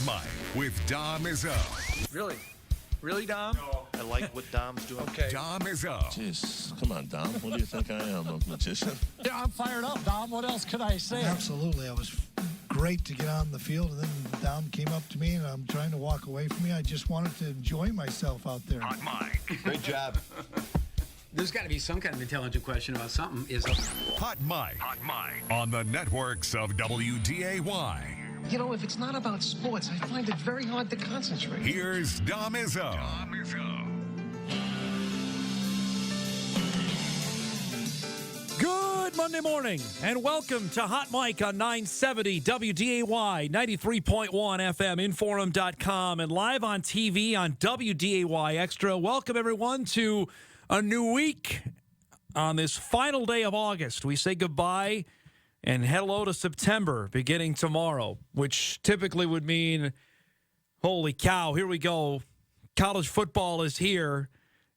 Mic with Dom Izzo. Really? Really, Dom? I like what Dom's doing. Okay. Dom Izzo. Jeez, come on, Dom. What do you think I am, a magician? Yeah, I'm fired up, Dom. What else could I say? Absolutely. It was great to get on the field, and then Dom came up to me, and I'm trying to walk away from me. I just wanted to enjoy myself out there. Hot Mic. Great job. There's got to be some kind of intelligent question about something. Hot Mic. Hot Mic. On the networks of WDAY. You know, if it's not about sports, I find it very hard to concentrate. Here's Dom Izzo. Dom Izzo. Good Monday morning, and welcome to Hot Mic on 970 WDAY, 93.1 FM, Inforum.com, and live on TV on WDAY Extra. Welcome, everyone, to a new week. On this final day of August, we say goodbye and hello to September beginning tomorrow, which typically would mean, holy cow, here we go. College football is here.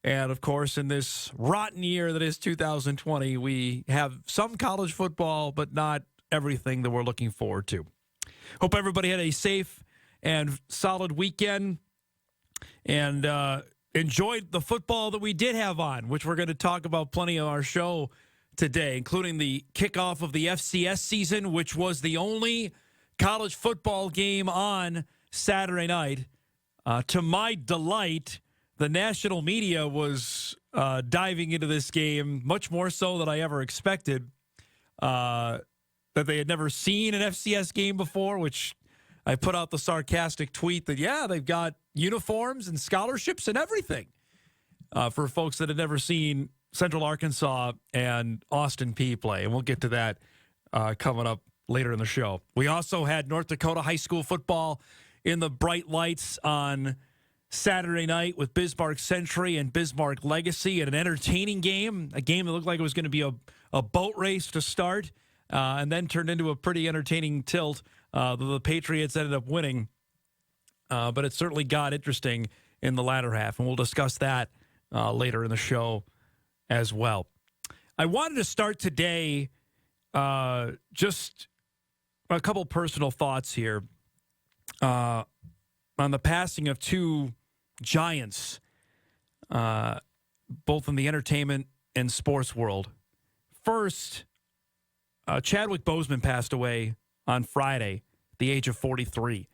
And, of course, in this rotten year that is 2020, we have some college football, but not everything that we're looking forward to. Hope everybody had a safe and solid weekend and enjoyed the football that we did have on, which we're going to talk about plenty on our show today, including the kickoff of the FCS season, which was the only college football game on Saturday night. To my delight, the national media was diving into this game much more so than I ever expected, that they had never seen an FCS game before, which I put out the sarcastic tweet that, yeah, they've got uniforms and scholarships and everything for folks that had never seen Central Arkansas and Austin Peay play. And we'll get to that coming up later in the show. We also had North Dakota high school football in the bright lights on Saturday night with Bismarck Century and Bismarck Legacy, an entertaining game, a game that looked like it was going to be a boat race to start, and then turned into a pretty entertaining tilt. The Patriots ended up winning, but it certainly got interesting in the latter half, and we'll discuss that later in the show as well. I wanted to start today just a couple personal thoughts here on the passing of two giants, both in the entertainment and sports world. First, Chadwick Boseman passed away on Friday at the age of 43.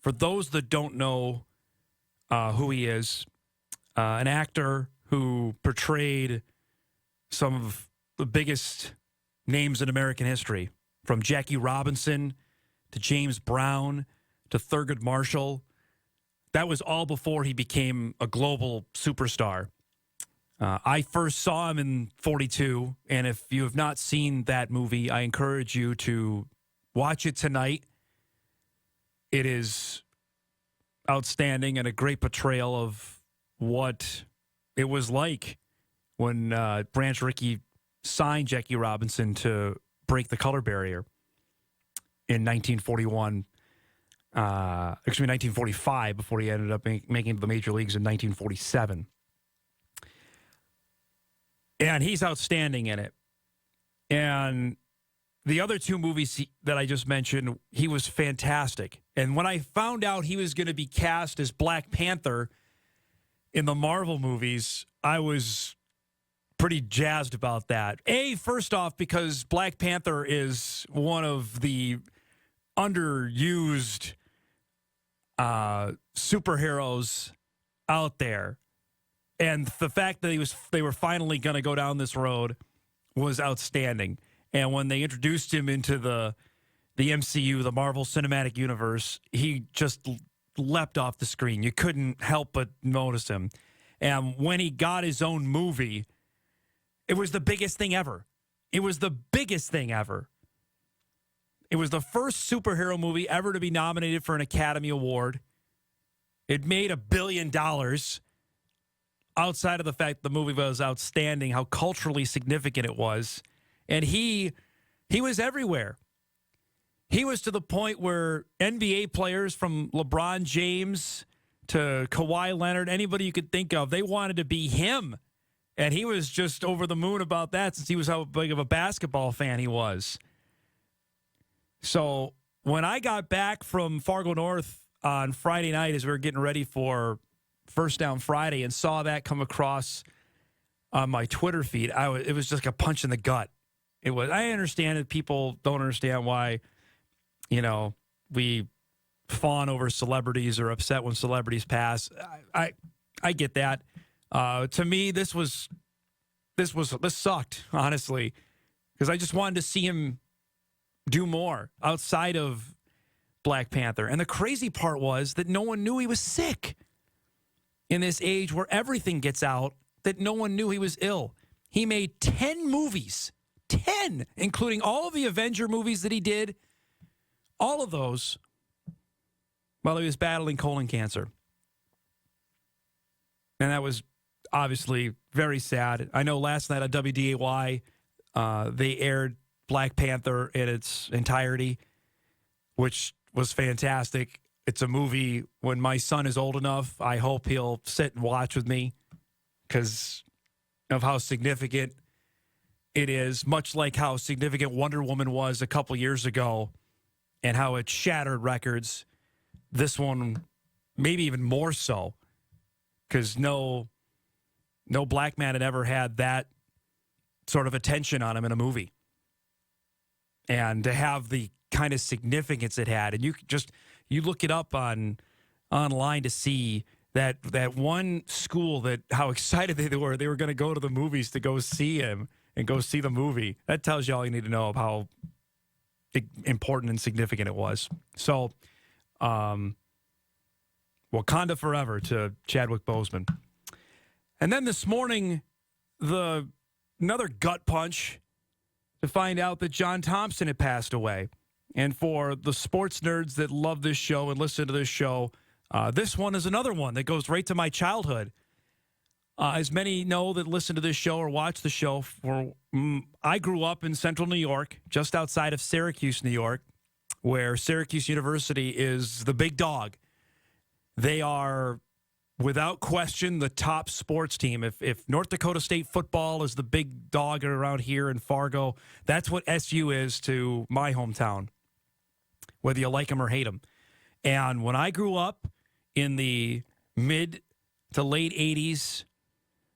For those that don't know who he is, an actor who portrayed some of the biggest names in American history, from Jackie Robinson to James Brown to Thurgood Marshall. That was all before he became a global superstar. I first saw him in 42, and if you have not seen that movie, I encourage you to watch it tonight. It is outstanding and a great portrayal of what it was like when Branch Rickey signed Jackie Robinson to break the color barrier in 1941. 1945, before he ended up making the major leagues in 1947. And he's outstanding in it. And the other two movies that I just mentioned, he was fantastic. And when I found out he was going to be cast as Black Panther in the Marvel movies, I was pretty jazzed about that. First off, because Black Panther is one of the underused superheroes out there, and the fact that they were finally going to go down this road was outstanding. And when they introduced him into the MCU, the Marvel Cinematic Universe, he just leapt off the screen. You couldn't help but notice him. And when he got his own movie, it was the biggest thing ever. It was the biggest thing ever. It was the first superhero movie ever to be nominated for an Academy Award. It made $1 billion. Outside of the fact the movie was outstanding, how culturally significant it was. And he was everywhere. He was to the point where NBA players, from LeBron James to Kawhi Leonard, anybody you could think of, they wanted to be him. And he was just over the moon about that, since he was how big of a basketball fan he was. So when I got back from Fargo North on Friday night as we were getting ready for First Down Friday and saw that come across on my Twitter feed. It was just like a punch in the gut. It was. I understand that people don't understand why, we fawn over celebrities or upset when celebrities pass. I get that. To me, this sucked, honestly, because I just wanted to see him do more outside of Black Panther. And the crazy part was that no one knew he was sick in this age where everything gets out, that no one knew he was ill. He made 10 movies, 10, including all of the Avenger movies that he did, all of those while he was battling colon cancer. And that was obviously very sad. I know last night on WDAY, they aired Black Panther in its entirety, which was fantastic. It's a movie, when my son is old enough, I hope he'll sit and watch with me because of how significant it is, much like how significant Wonder Woman was a couple years ago and how it shattered records. This one, maybe even more so, because no black man had ever had that sort of attention on him in a movie. And to have the kind of significance it had, and you look it up online to see that one school, that how excited they were going to go to the movies to go see him and go see the movie. That tells you all you need to know of how important and significant it was. So, Wakanda forever to Chadwick Boseman. And then this morning, another gut punch to find out that John Thompson had passed away. And for the sports nerds that love this show and listen to this show, this one is another one that goes right to my childhood. As many know that listen to this show or watch the show, I grew up in central New York, just outside of Syracuse, New York, where Syracuse University is the big dog. They are, without question, the top sports team. If North Dakota State football is the big dog around here in Fargo, that's what SU is to my hometown, whether you like them or hate them. And when I grew up in the mid to late 80s,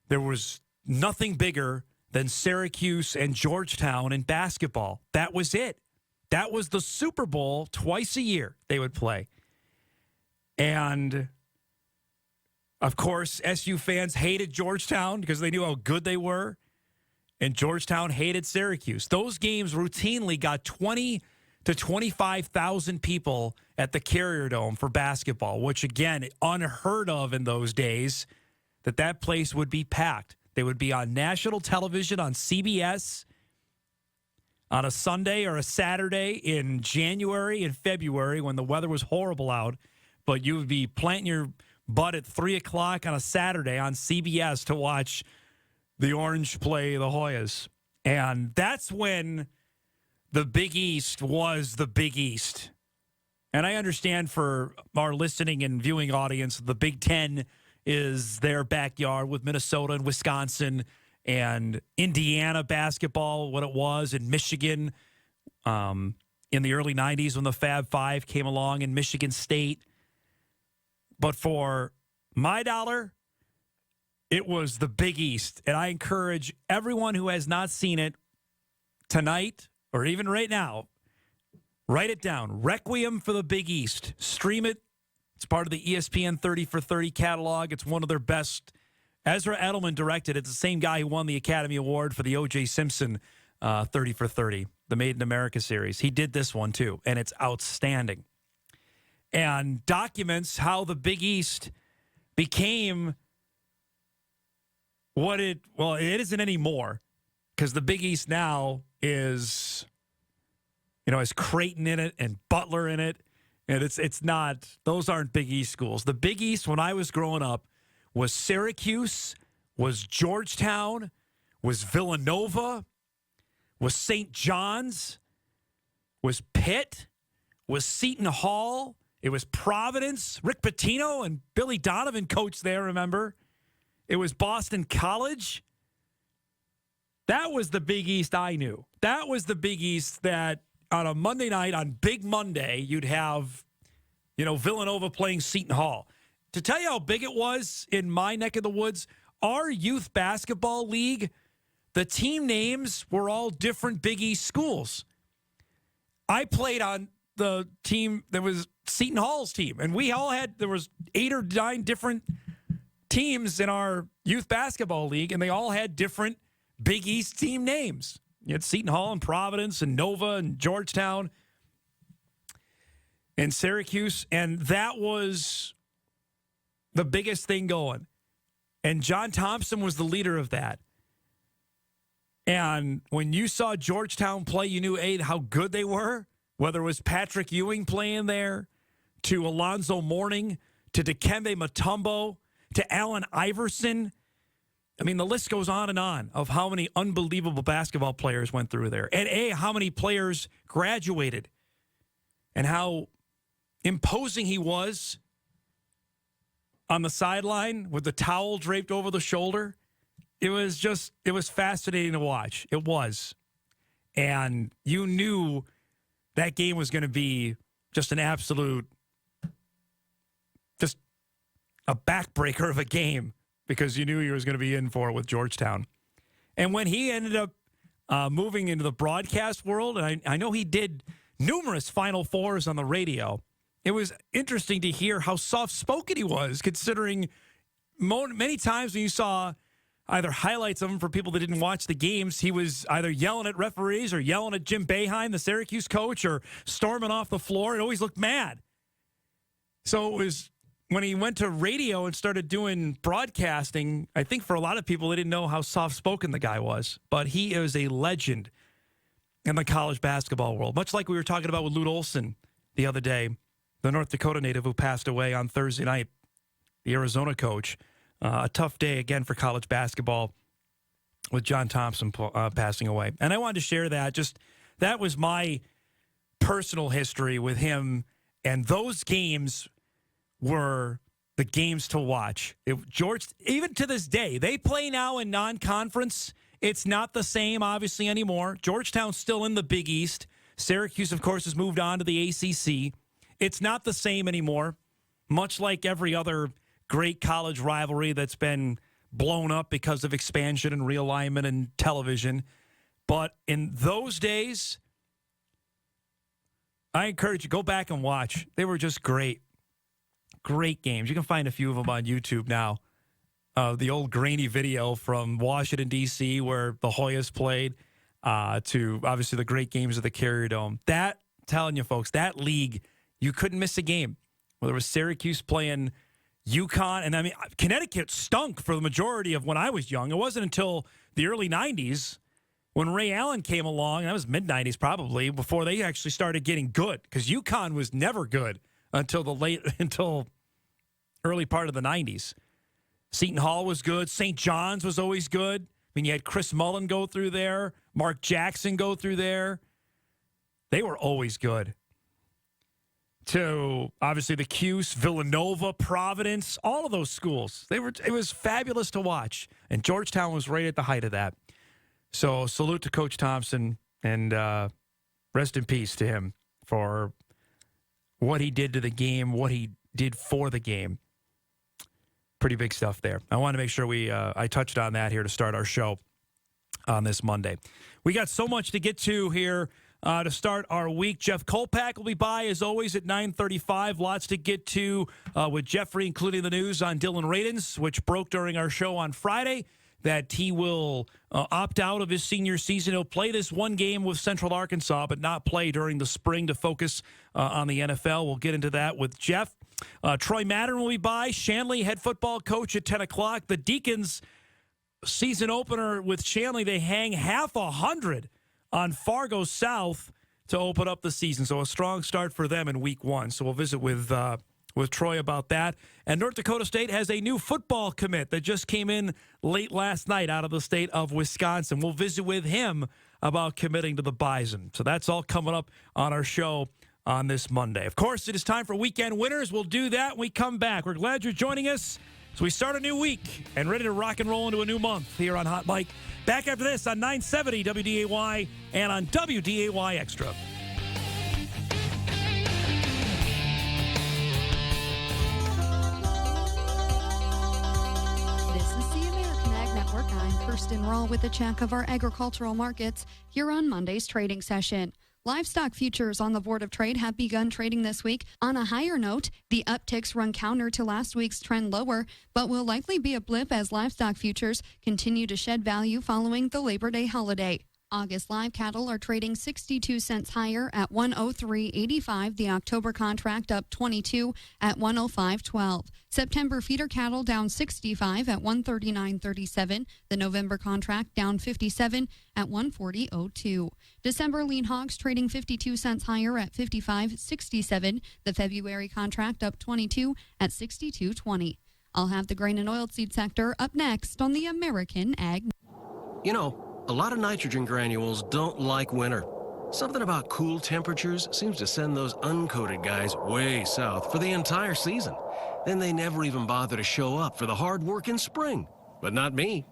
there was nothing bigger than Syracuse and Georgetown in basketball. That was it. That was the Super Bowl twice a year they would play. And, of course, SU fans hated Georgetown because they knew how good they were, and Georgetown hated Syracuse. Those games routinely got 20 to 25,000 people at the Carrier Dome for basketball, which, again, unheard of in those days, that place would be packed. They would be on national television on CBS on a Sunday or a Saturday in January and February when the weather was horrible out, but you would be planting your butt at 3 o'clock on a Saturday on CBS to watch the Orange play the Hoyas. And that's when the Big East was the Big East. And I understand for our listening and viewing audience, the Big Ten is their backyard with Minnesota and Wisconsin and Indiana basketball, what it was, in Michigan in the early 90s when the Fab Five came along, in Michigan State. But for my dollar, it was the Big East. And I encourage everyone who has not seen it tonight or even right now, write it down. Requiem for the Big East. Stream it. It's part of the ESPN 30 for 30 catalog. It's one of their best. Ezra Edelman directed it. It's the same guy who won the Academy Award for the O.J. Simpson 30 for 30, the Made in America series. He did this one, too, and it's outstanding. And documents how the Big East became it isn't anymore, because the Big East now is, has Creighton in it and Butler in it. And it's not, those aren't Big East schools. The Big East, when I was growing up, was Syracuse, was Georgetown, was Villanova, was St. John's, was Pitt, was Seton Hall. It was Providence. Rick Pitino and Billy Donovan coached there, remember? It was Boston College. That was the Big East I knew. That was the Big East that on a Monday night, on Big Monday, you'd have Villanova playing Seton Hall. To tell you how big it was in my neck of the woods, our youth basketball league, the team names were all different Big East schools. I played on the team that was Seton Hall's team, and there was 8 or 9 different teams in our youth basketball league, and they all had different Big East team names. You had Seton Hall and Providence and Nova and Georgetown and Syracuse, and that was the biggest thing going. And John Thompson was the leader of that. And when you saw Georgetown play, you knew, how good they were, whether it was Patrick Ewing playing there, to Alonzo Mourning, to Dikembe Mutombo, to Allen Iverson. I mean, the list goes on of how many unbelievable basketball players went through there. And how many players graduated and how imposing he was on the sideline with the towel draped over the shoulder. It was fascinating to watch. It was. And you knew that game was going to be just an absolute, just a backbreaker of a game, because you knew he was going to be in for it with Georgetown. And when he ended up moving into the broadcast world, and I know he did numerous Final Fours on the radio, it was interesting to hear how soft-spoken he was, considering many times when you saw either highlights of him for people that didn't watch the games, he was either yelling at referees or yelling at Jim Boeheim, the Syracuse coach, or storming off the floor. It always looked mad. So it was when he went to radio and started doing broadcasting, I think for a lot of people, they didn't know how soft-spoken the guy was. But he is a legend in the college basketball world, much like we were talking about with Lute Olson the other day, the North Dakota native who passed away on Thursday night, the Arizona coach. A tough day again for college basketball with John Thompson passing away. And I wanted to share that. That was my personal history with him. And those games were the games to watch. Even to this day, they play now in non-conference. It's not the same, obviously, anymore. Georgetown's still in the Big East. Syracuse, of course, has moved on to the ACC. It's not the same anymore, much like every other great college rivalry that's been blown up because of expansion and realignment and television. But in those days, I encourage you, go back and watch. They were just great. Great games. You can find a few of them on YouTube now. The old grainy video from Washington, D.C., where the Hoyas played, to obviously the great games of the Carrier Dome. That, telling you folks, that league, you couldn't miss a game. Whether it was Syracuse playing UConn, and I mean, Connecticut stunk for the majority of when I was young. It wasn't until the early 90s when Ray Allen came along, and that was mid-90s probably, before they actually started getting good, because UConn was never good until early part of the 90s. Seton Hall was good. St. John's was always good. I mean, you had Chris Mullen go through there, Mark Jackson go through there. They were always good. To obviously the Cuse, Villanova, Providence, all of those schools. It was fabulous to watch. And Georgetown was right at the height of that. So salute to Coach Thompson, and rest in peace to him for what he did to the game, what he did for the game. Pretty big stuff there. I want to make sure I touched on that here to start our show on this Monday. We got so much to get to here. To start our week, Jeff Kolpak will be by, as always, at 9:35. Lots to get to with Jeffrey, including the news on Dylan Radins, which broke during our show on Friday, that he will opt out of his senior season. He'll play this one game with Central Arkansas, but not play during the spring to focus on the NFL. We'll get into that with Jeff. Troy Mattern will be by. Shanley head football coach at 10 o'clock. The Deacons season opener with Shanley, they hang 100 on Fargo South to open up the season. So a strong start for them in week one. So we'll visit with Troy about that. And North Dakota State has a new football commit that just came in late last night out of the state of Wisconsin. We'll visit with him about committing to the Bison. So that's all coming up on our show on this Monday. Of course, it is time for Weekend Winners. We'll do that when we come back. We're glad you're joining us as we start a new week and ready to rock and roll into a new month here on Hot Mic. Back after this on 970 WDAY and on WDAY Extra. Kirsten Rawl with a check of our agricultural markets here on Monday's trading session. Livestock futures on the Board of Trade have begun trading this week. On a higher note, the upticks run counter to last week's trend lower, but will likely be a blip as livestock futures continue to shed value following the Labor Day holiday. August live cattle are trading 62 cents higher at 103.85. The October contract up 22 at 105.12. September feeder cattle down 65 at 139.37. The November contract down 57 at 140.02. December lean hogs trading 52 cents higher at 55.67. The February contract up 22 at 62.20. I'll have the grain and oilseed sector up next on the American Ag. You know, a lot of nitrogen granules don't like winter. Something about cool temperatures seems to send those uncoated guys way south for the entire season. Then they never even bother to show up for the hard work in spring. But not me.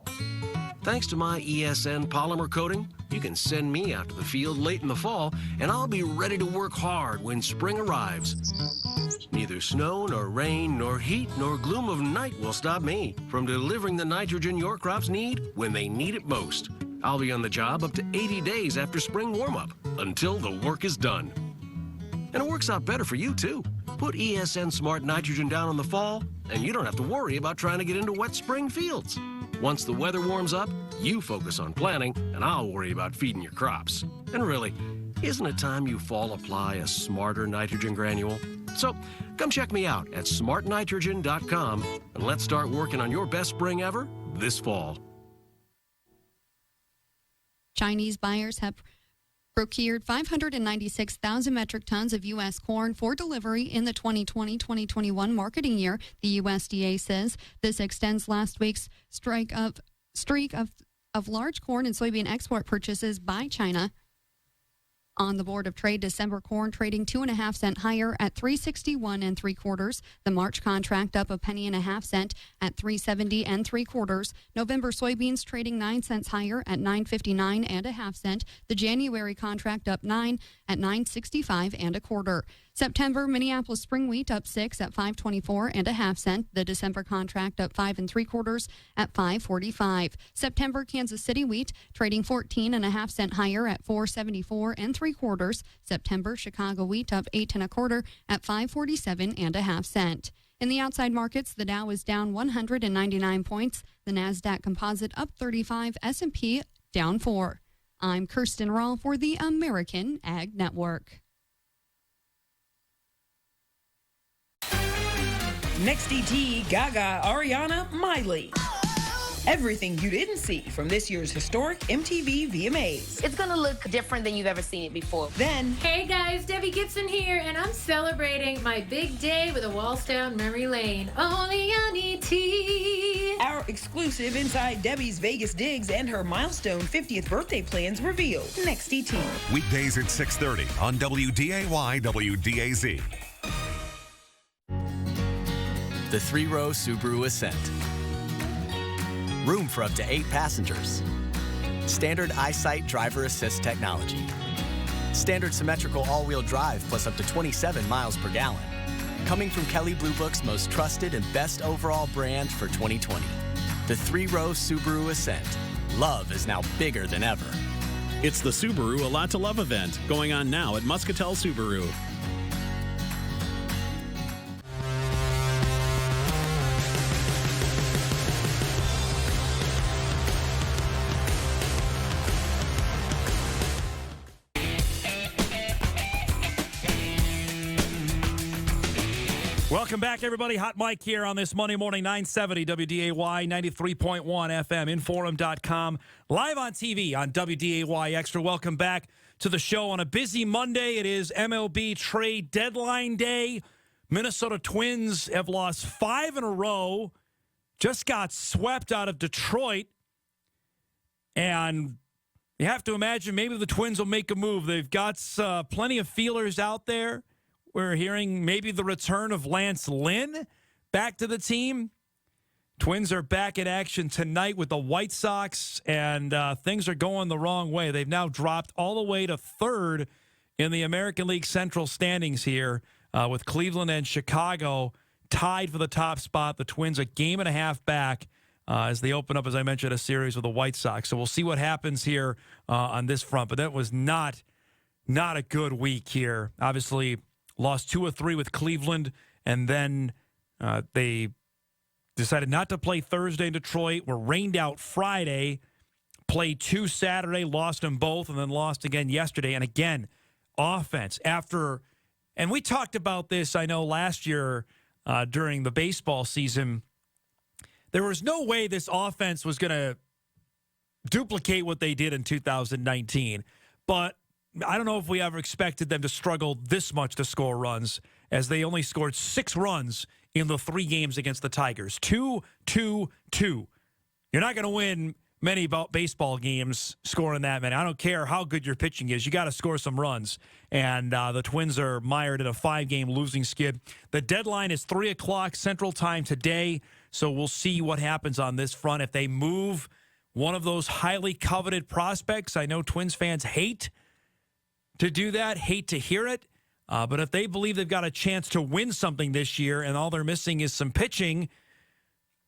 Thanks to my ESN polymer coating, you can send me out to the field late in the fall, and I'll be ready to work hard when spring arrives. Neither snow, nor rain, nor heat, nor gloom of night will stop me from delivering the nitrogen your crops need when they need it most. I'll be on the job up to 80 days after spring warm-up, until the work is done. And it works out better for you, too. Put ESN Smart Nitrogen down in the fall, and you don't have to worry about trying to get into wet spring fields. Once the weather warms up, you focus on planting, and I'll worry about feeding your crops. And really, isn't it time you fall apply a smarter nitrogen granule? So, come check me out at smartnitrogen.com, and let's start working on your best spring ever this fall. Chinese buyers have procured 596,000 metric tons of U.S. corn for delivery in the 2020-2021 marketing year. The USDA says this extends last week's streak of large corn and soybean export purchases by China. On the Board of Trade, December corn trading 2.5 cents higher at 361 3/4. The March contract up 1.5 cents at 370 3/4. November soybeans trading 9 cents higher at 959 1/2 cents. The January contract up 9 at 965 1/4. September Minneapolis spring wheat up 6 at 524 1/2 cents. The December contract up 5 3/4 at 545. September Kansas City wheat trading 14.5 cents higher at 474 3/4. September Chicago wheat up 8 1/4 at 547 1/2 cents. In the outside markets, the Dow is down 199 points. The Nasdaq Composite up 35. S&P down 4. I'm Kirsten Rawl for the American Ag Network. Next ET, Gaga, Ariana, Miley. Everything you didn't see from this year's historic MTV VMAs. It's gonna look different than you've ever seen it before. Then, hey guys, Debbie Gibson here, and I'm celebrating my big day with a waltz down memory lane. Only on ET. Our exclusive Inside Debbie's Vegas digs and her milestone 50th birthday plans revealed. Next ET. Weekdays at 6:30 on WDAY WDAZ. The three-row Subaru Ascent. Room for up to 8 passengers. Standard EyeSight driver assist technology. Standard symmetrical all-wheel drive plus up to 27 miles per gallon. Coming from Kelley Blue Book's most trusted and best overall brand for 2020. The three-row Subaru Ascent. Love is now bigger than ever. It's the Subaru A Lot to Love event going on now at Muscatel Subaru. Welcome back, everybody. Hot Mike here on this Monday morning, 970 WDAY, 93.1 FM, Inforum.com, live on TV on WDAY Extra. Welcome back to the show on a busy Monday. It is MLB trade deadline day. Minnesota Twins have lost 5 in a row, just got swept out of Detroit, and you have to imagine maybe the Twins will make a move. They've got plenty of feelers out there. We're hearing maybe the return of Lance Lynn back to the team. Twins are back in action tonight with the White Sox, and things are going the wrong way. They've now dropped all the way to 3rd in the American League Central standings here with Cleveland and Chicago tied for the top spot. The Twins a game and a half back as they open up, as I mentioned, a series with the White Sox. So we'll see what happens here on this front. But that was not a good week here. Obviously, lost 2 of 3 with Cleveland, and then they decided not to play Thursday in Detroit. Were rained out Friday, played 2 Saturday, lost them both, and then lost again yesterday. And again, offense after, and we talked about this, I know, last year during the baseball season. There was no way this offense was going to duplicate what they did in 2019. But I don't know if we ever expected them to struggle this much to score runs, as they only scored 6 runs in the 3 games against the Tigers. 2-2-2. You're not going to win many baseball games scoring that many. I don't care how good your pitching is. You got to score some runs. And the Twins are mired in a 5-game losing skid. The deadline is 3 o'clock Central Time today, so we'll see what happens on this front. If they move one of those highly coveted prospects, I know Twins fans hate to do that, hate to hear it. But if they believe they've got a chance to win something this year and all they're missing is some pitching,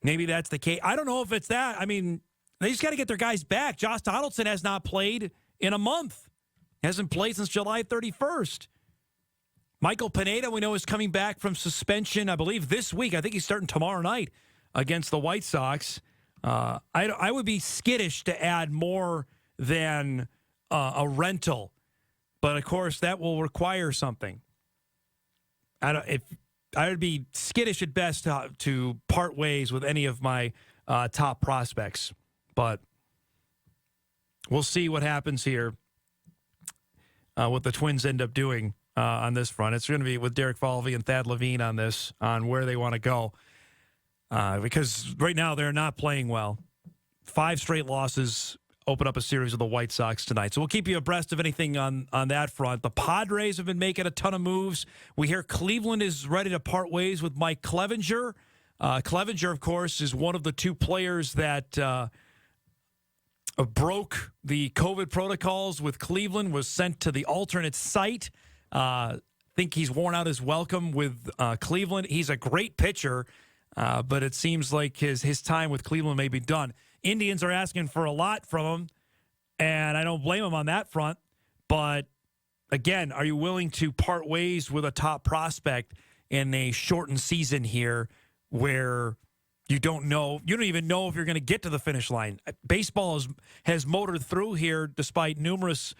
maybe that's the case. I don't know if it's that. I mean, they just got to get their guys back. Josh Donaldson has not played in a month. Hasn't played since July 31st. Michael Pineda, we know, is coming back from suspension, I believe, this week. I think he's starting tomorrow night against the White Sox. I would be skittish to add more than a rental. But, of course, that will require something. I would be skittish at best to part ways with any of my top prospects. But we'll see what happens here, what the Twins end up doing on this front. It's going to be with Derek Falvey and Thad Levine on this, on where they want to go. Because right now they're not playing well. 5 straight losses open up a series with the White Sox tonight. So we'll keep you abreast of anything on that front. The Padres have been making a ton of moves. We hear Cleveland is ready to part ways with Mike Clevenger. Clevenger, of course, is one of the 2 players that broke the COVID protocols with Cleveland, was sent to the alternate site. Think he's worn out his welcome with Cleveland. He's a great pitcher, but it seems like his time with Cleveland may be done. Indians are asking for a lot from him, and I don't blame him on that front. But, again, are you willing to part ways with a top prospect in a shortened season here where you don't even know if you're going to get to the finish line? Baseball has motored through here despite numerous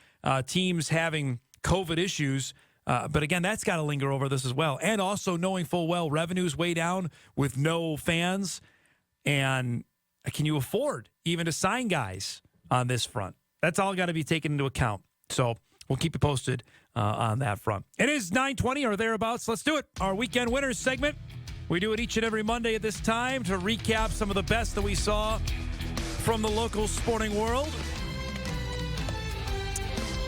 teams having COVID issues. But, again, that's got to linger over this as well. And also knowing full well revenue's way down with no fans. And can you afford even to sign guys on this front? That's all got to be taken into account. So we'll keep you posted on that front. It is 9:20 or thereabouts. Let's do it. Our Weekend Winners segment. We do it each and every Monday at this time to recap some of the best that we saw from the local sporting world.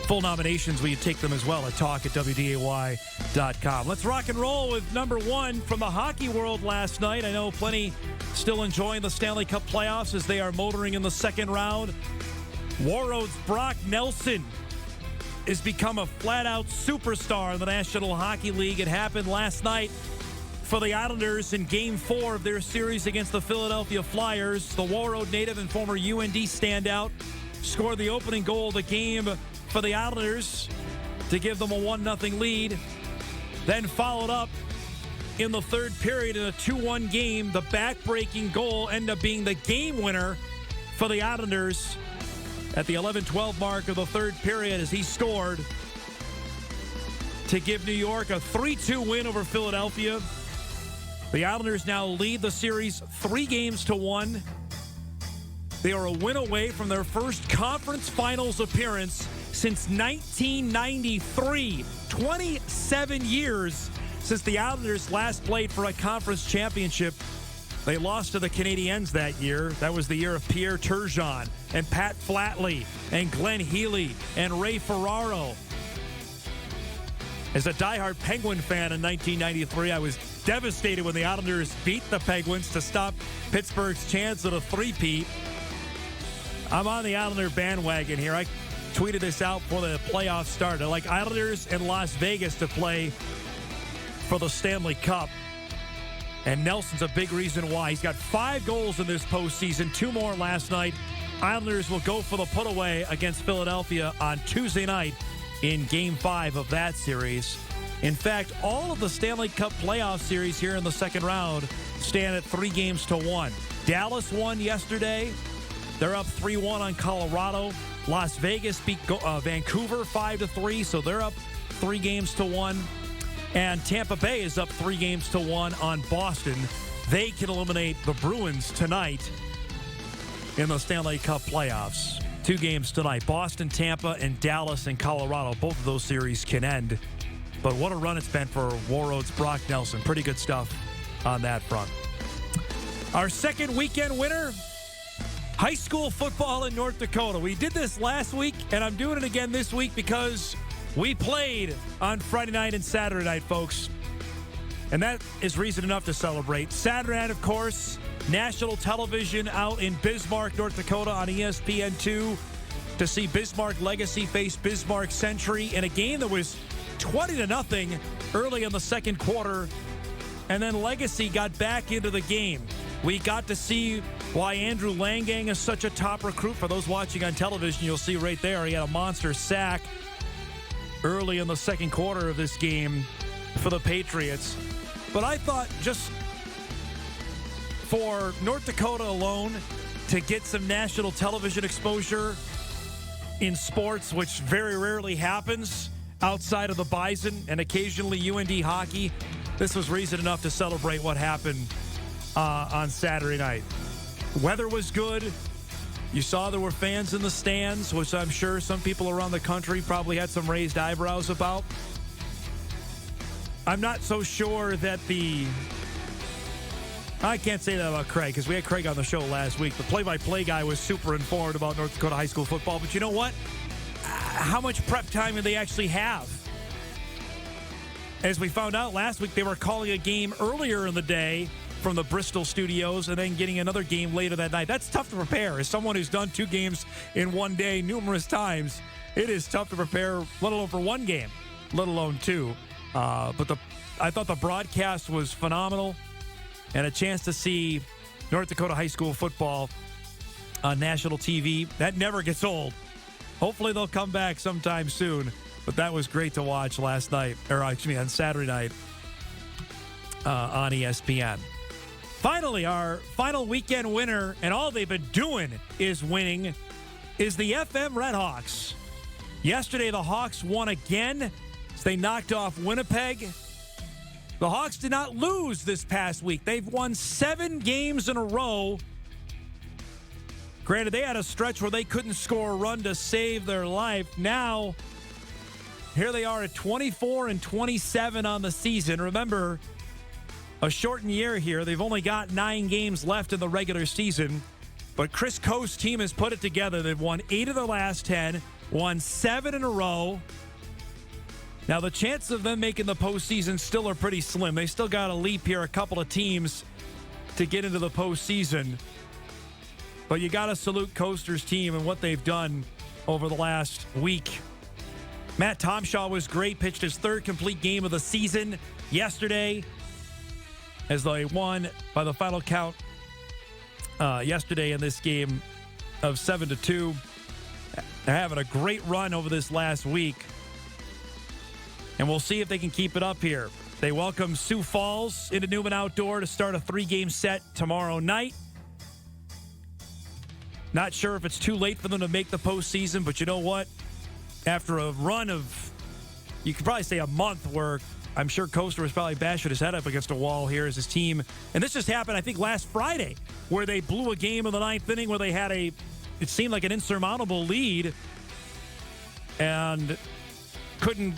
Full nominations, we take them as well at talk@WDAY.com. Let's rock and roll with number 1 from the hockey world last night. I know plenty still enjoying the Stanley Cup playoffs as they are motoring in the second round. Warroad's Brock Nelson has become a flat-out superstar in the National Hockey League. It happened last night for the Islanders in Game 4 of their series against the Philadelphia Flyers. The Warroad native and former UND standout scored the opening goal of the game for the Islanders to give them a 1-0 lead. Then followed up in the third period in a 2-1 game. The back-breaking goal ended up being the game winner for the Islanders at the 11-12 mark of the third period as he scored to give New York a 3-2 win over Philadelphia. The Islanders now lead the series 3-1. They are a win away from their first conference finals appearance since 1993. 27 years since the Islanders last played for a conference championship. They lost to the Canadiens that year. That was the year of Pierre Turgeon and Pat Flatley and Glenn Healy and Ray Ferraro. As a diehard Penguin fan in 1993, I was devastated when the Islanders beat the Penguins to stop Pittsburgh's chance at a three-peat. I'm on the Islander bandwagon here. I tweeted this out before the playoffs started. I like Islanders and Las Vegas to play for the Stanley Cup. And Nelson's a big reason why. He's got 5 goals in this postseason, 2 more last night. Islanders will go for the put-away against Philadelphia on Tuesday night in Game 5 of that series. In fact, all of the Stanley Cup playoff series here in the second round stand at 3-1. Dallas won yesterday. They're up 3-1 on Colorado. Las Vegas beat Vancouver 5-3, so they're up 3-1. And Tampa Bay is up 3-1 on Boston. They can eliminate the Bruins tonight in the Stanley Cup playoffs. 2 games tonight. Boston, Tampa, and Dallas and Colorado. Both of those series can end. But what a run it's been for Warroad's Brock Nelson. Pretty good stuff on that front. Our second weekend winner, high school football in North Dakota. We did this last week, and I'm doing it again this week because we played on Friday night and Saturday night, folks. And that is reason enough to celebrate. Saturday night, of course, national television out in Bismarck, North Dakota on ESPN2 to see Bismarck Legacy face Bismarck Century in a game that was 20-0 early in the second quarter. And then Legacy got back into the game. We got to see why Andrew Langang is such a top recruit. For those watching on television, you'll see right there he had a monster sack early in the second quarter of this game for the Patriots. But I thought just for North Dakota alone to get some national television exposure in sports, which very rarely happens outside of the Bison and occasionally UND hockey, this was reason enough to celebrate what happened on Saturday night. Weather was good. You saw there were fans in the stands, which I'm sure some people around the country probably had some raised eyebrows about. I'm not so sure that I can't say that about Craig because we had Craig on the show last week. The play-by-play guy was super informed about North Dakota high school football. But you know what? How much prep time do they actually have? As we found out last week, they were calling a game earlier in the day from the Bristol studios and then getting another game later that night. That's tough to prepare. As someone who's done 2 games in one day numerous times, it is tough to prepare, let alone for 1 game, let alone 2. But I thought the broadcast was phenomenal, and a chance to see North Dakota high school football on national TV, that never gets old. Hopefully they'll come back sometime soon, but that was great to watch last night, on Saturday night on ESPN. Finally, our final weekend winner, and all they've been doing is winning, is the FM Redhawks. Yesterday, the Hawks won again as they knocked off Winnipeg. The Hawks did not lose this past week. They've won 7 games in a row. Granted, they had a stretch where they couldn't score a run to save their life. Now, here they are at 24-27 on the season. Remember, a shortened year here. They've only got 9 games left in the regular season. But Chris Coe's team has put it together. They've won 8 of their last 10, won 7 in a row. Now, the chances of them making the postseason still are pretty slim. They still got to leap here a couple of teams to get into the postseason. But you got to salute Coaster's team and what they've done over the last week. Matt Tomshaw was great, pitched his 3rd complete game of the season yesterday as they won by the final count yesterday in this game of 7-2. They're having a great run over this last week. And we'll see if they can keep it up here. They welcome Sioux Falls into Newman Outdoor to start a 3-game set tomorrow night. Not sure if it's too late for them to make the postseason, but you know what? After a run of, you could probably say a month where I'm sure Coaster was probably bashing his head up against a wall here as his team. And this just happened, I think, last Friday, where they blew a game in the 9th inning where they had it seemed like an insurmountable lead and couldn't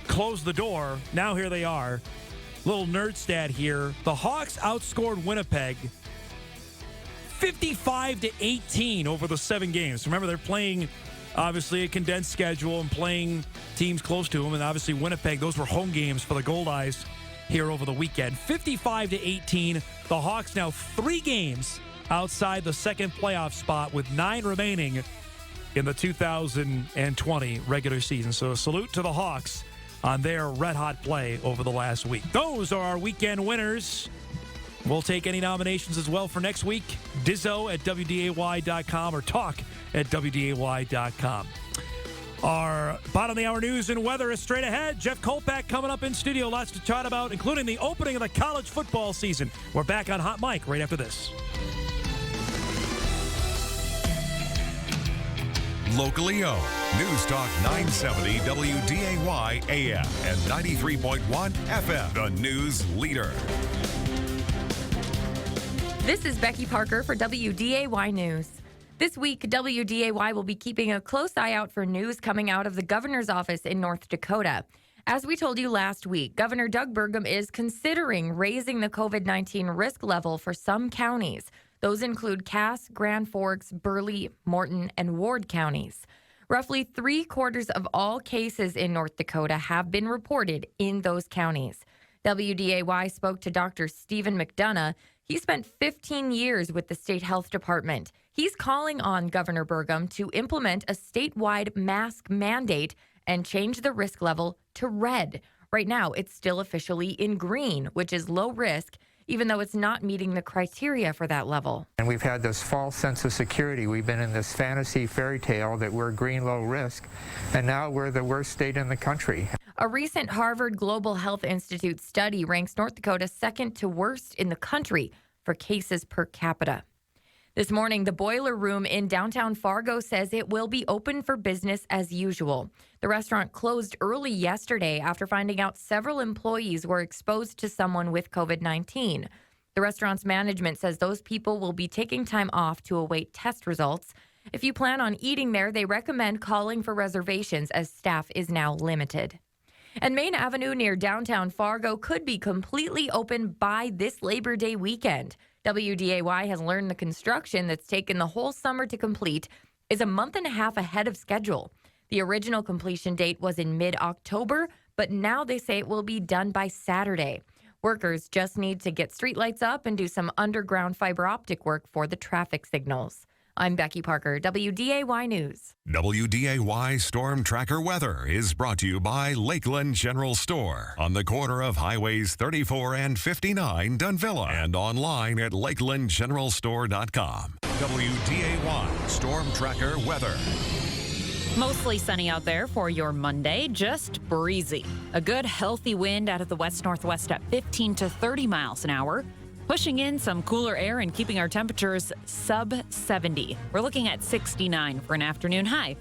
close the door. Now here they are. Little nerd stat here. The Hawks outscored Winnipeg 55-18 over the 7 games. Remember, they're playing, obviously, a condensed schedule and playing teams close to them. And obviously, Winnipeg, those were home games for the Gold Eyes here over the weekend. 55-18. The Hawks now 3 games outside the second playoff spot with 9 remaining in the 2020 regular season. So a salute to the Hawks on their red-hot play over the last week. Those are our weekend winners. We'll take any nominations as well for next week. Dizzo at WDAY.com or talk at WDAY.com. Our bottom of the hour news and weather is straight ahead. Jeff Kolpak coming up in studio. Lots to chat about, including the opening of the college football season. We're back on Hot Mic right after this. Locally owned. News Talk 970 WDAY AM and 93.1 FM. The news leader. This is Becky Parker for WDAY News. This week, WDAY will be keeping a close eye out for news coming out of the governor's office in North Dakota. As we told you last week, Governor Doug Burgum is considering raising the COVID-19 risk level for some counties. Those include Cass, Grand Forks, Burleigh, Morton, and Ward counties. Roughly 3/4 of all cases in North Dakota have been reported in those counties. WDAY spoke to Dr. Stephen McDonough. He spent 15 years with the state health department. He's calling on Governor Burgum to implement a statewide mask mandate and change the risk level to red. Right now, it's still officially in green, which is low risk, even though it's not meeting the criteria for that level. And we've had this false sense of security. We've been in this fantasy fairy tale that we're green low risk, and now we're the worst state in the country. A recent Harvard Global Health Institute study ranks North Dakota second to worst in the country for cases per capita. This morning, the Boiler Room in downtown Fargo says it will be open for business as usual. The restaurant closed early yesterday after finding out several employees were exposed to someone with COVID-19. The restaurant's management says those people will be taking time off to await test results. If you plan on eating there, they recommend calling for reservations as staff is now limited. And Main Avenue near downtown Fargo could be completely open by this Labor Day weekend. WDAY has learned the construction that's taken the whole summer to complete is a month and a half ahead of schedule. The original completion date was in mid-October, but now they say it will be done by Saturday. Workers just need to get streetlights up and do some underground fiber optic work for the traffic signals. I'm Becky Parker, WDAY News. WDAY Storm Tracker Weather is brought to you by Lakeland General Store on the corner of Highways 34 and 59 Dunvilla and online at lakelandgeneralstore.com. WDAY Storm Tracker Weather. Mostly sunny out there for your Monday, just breezy. A good healthy wind out of the west-northwest at 15 to 30 miles an hour. Pushing in some cooler air and keeping our temperatures sub 70. We're looking at 69 for an afternoon high.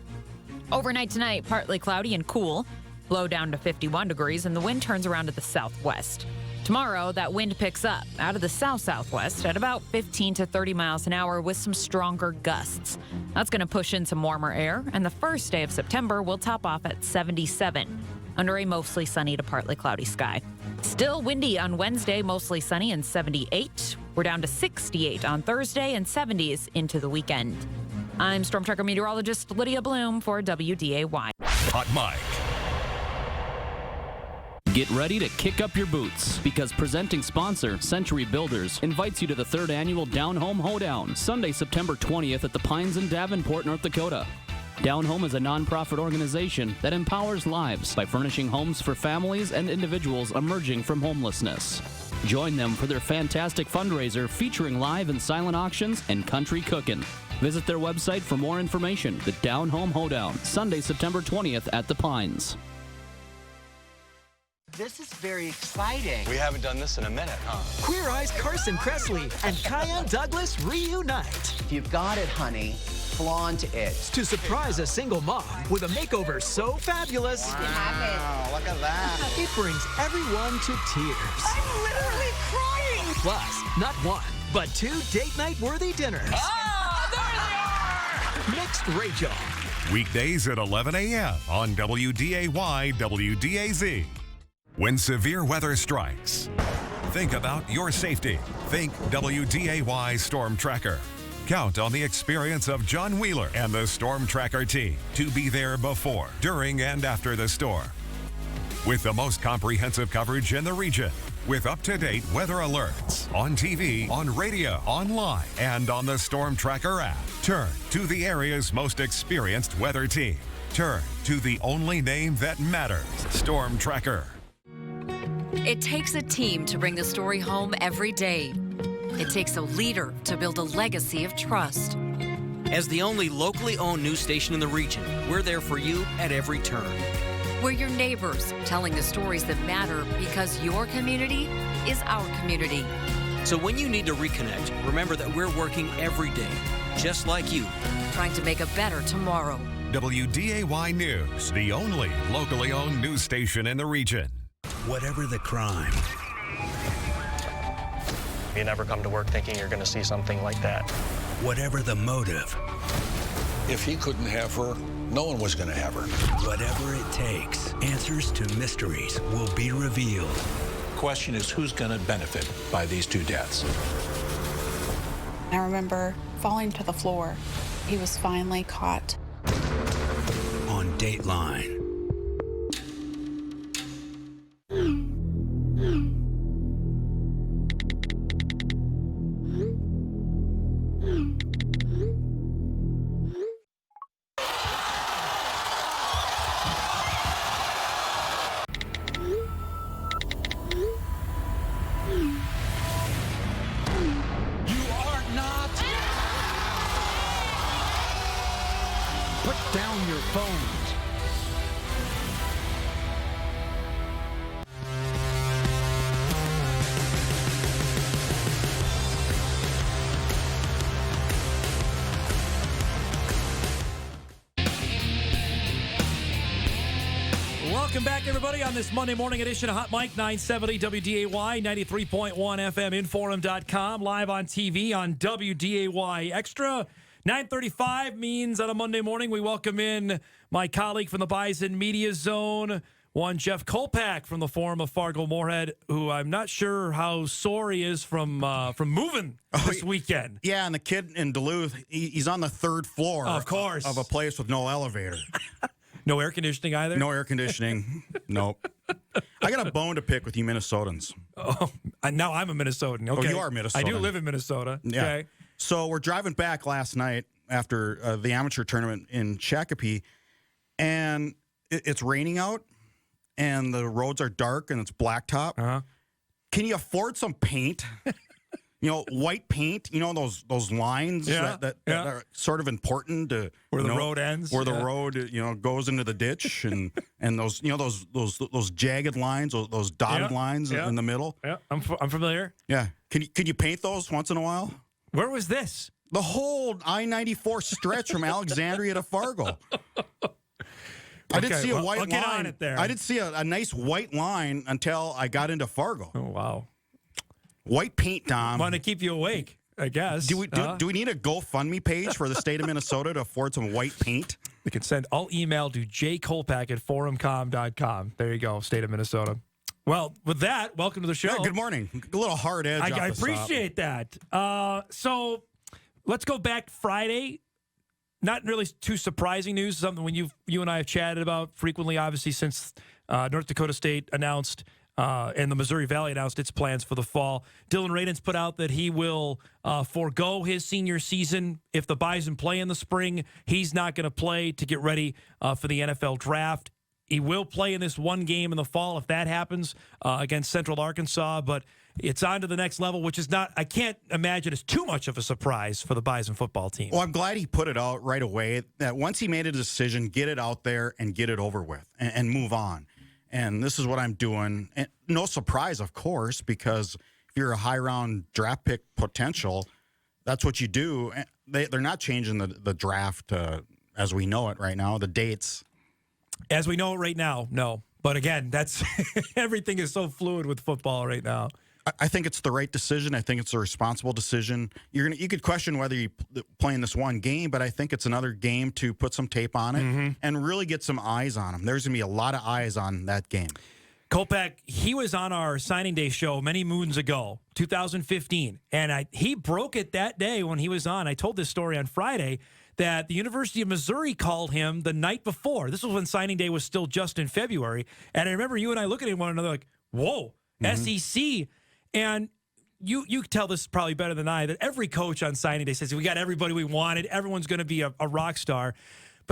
Overnight tonight, partly cloudy and cool. Low down to 51 degrees, and the wind turns around to the southwest. Tomorrow, that wind picks up out of the south-southwest at about 15 to 30 miles an hour with some stronger gusts. That's going to push in some warmer air, and the first day of September will top off at 77 under a mostly sunny to partly cloudy sky. Still windy on Wednesday, mostly sunny and 78. We're down to 68 on Thursday and 70s into the weekend. I'm Storm Tracker meteorologist Lydia Bloom for WDAY. Hot Mic. Get ready to kick up your boots because presenting sponsor Century Builders invites you to the 3rd annual Down Home Hoedown, Sunday, September 20th at the Pines in Davenport, North Dakota. Down Home is a nonprofit organization that empowers lives by furnishing homes for families and individuals emerging from homelessness. Join them for their fantastic fundraiser featuring live and silent auctions and country cooking. Visit their website for more information. The Down Home Hoedown, Sunday, September 20th at the Pines. This is very exciting. We haven't done this in a minute, huh? Queer Eye's Carson Kressley and Kian Douglas reunite. You've got it, honey. Flaunt it. To surprise a single mom with a makeover so fabulous. Wow, look at that. It brings everyone to tears. I'm literally crying. Plus, not one, but 2 date night worthy dinners. Ah, there they are! Mixed Rachel. Weekdays at 11 a.m. on WDAY WDAZ. When severe weather strikes, think about your safety. Think WDAY Storm Tracker. Count on the experience of John Wheeler and the Storm Tracker team to be there before, during, and after the storm. With the most comprehensive coverage in the region, with up-to-date weather alerts on TV, on radio, online, and on the Storm Tracker app. Turn to the area's most experienced weather team. Turn to the only name that matters, Storm Tracker. It takes a team to bring the story home every day. It takes a leader to build a legacy of trust. As the only locally owned news station in the region, we're there for you at every turn. We're your neighbors, telling the stories that matter because your community is our community. So when you need to reconnect, remember that we're working every day, just like you. Trying to make a better tomorrow. WDAY News, the only locally owned news station in the region. Whatever the crime. You never come to work thinking you're going to see something like that. Whatever the motive. If he couldn't have her, no one was going to have her. Whatever it takes, answers to mysteries will be revealed. Question is, who's going to benefit by these two deaths? I remember falling to the floor. He was finally caught. On Dateline. Put down your phones. Welcome back, everybody, on this Monday morning edition of Hot Mic 970 WDAY, 93.1 FM, Inforum.com, live on TV on WDAY Extra. 9:35 means on a Monday morning we welcome in my colleague from the Bison Media Zone, one Jeff Kolpak from the Forum of Fargo-Moorhead, who I'm not sure how sore he is from moving this weekend. Yeah, and the kid in Duluth, he's on the third floor, of course, of a place with no elevator. No air conditioning either? No air conditioning. Nope. I got a bone to pick with you Minnesotans. Oh, now I'm a Minnesotan. Okay. Oh, you are Minnesotan. I do live in Minnesota. Yeah. Okay. So we're driving back last night after the amateur tournament in Shakopee, and it's raining out, and the roads are dark, and it's blacktop. Uh-huh. Can you afford some paint? White paint. Those lines that are sort of important to where the road ends, where the road goes into the ditch, and those those jagged lines, those dotted lines in the middle. Yeah, I'm familiar. Yeah, can you paint those once in a while? Where was this? The whole I-94 stretch from Alexandria to Fargo. I didn't see a white line. Get on it there. I didn't see a nice white line until I got into Fargo. Oh, wow. White paint, Dom. Want to keep you awake, I guess. Do we need a GoFundMe page for the state of Minnesota to afford some white paint? We can send all email to jkolpak@forumcom.com. There you go, state of Minnesota. Well, with that, welcome to the show. Yeah, good morning. A little hard edge. I appreciate that. So let's go back Friday. Not really too surprising news. Something when you and I have chatted about frequently, obviously, since North Dakota State announced and the Missouri Valley announced its plans for the fall. Dylan Radin's put out that he will forego his senior season if the Bison play in the spring. He's not going to play to get ready for the NFL draft. He will play in this one game in the fall if that happens against Central Arkansas, but it's on to the next level, which is not, I can't imagine it's too much of a surprise for the Bison football team. Well, I'm glad he put it out right away, that once he made a decision, get it out there and get it over with and move on. And this is what I'm doing. And no surprise, of course, because if you're a high-round draft pick potential, that's what you do. They're not changing the draft as we know it right now, the dates. As we know it right now, no. But again, that's everything is so fluid with football right now. I think it's the right decision. I think it's a responsible decision. You could question whether you play in this one game, but I think it's another game to put some tape on it and really get some eyes on him. There's going to be a lot of eyes on that game. Kolpak, he was on our signing day show many moons ago, 2015, and he broke it that day when he was on. I told this story on Friday that the University of Missouri called him the night before. This was when signing day was still just in February, and I remember you and I looking at one another like, whoa, SEC. And you tell this probably better than I, that every coach on signing day says, we got everybody we wanted. Everyone's going to be a rock star.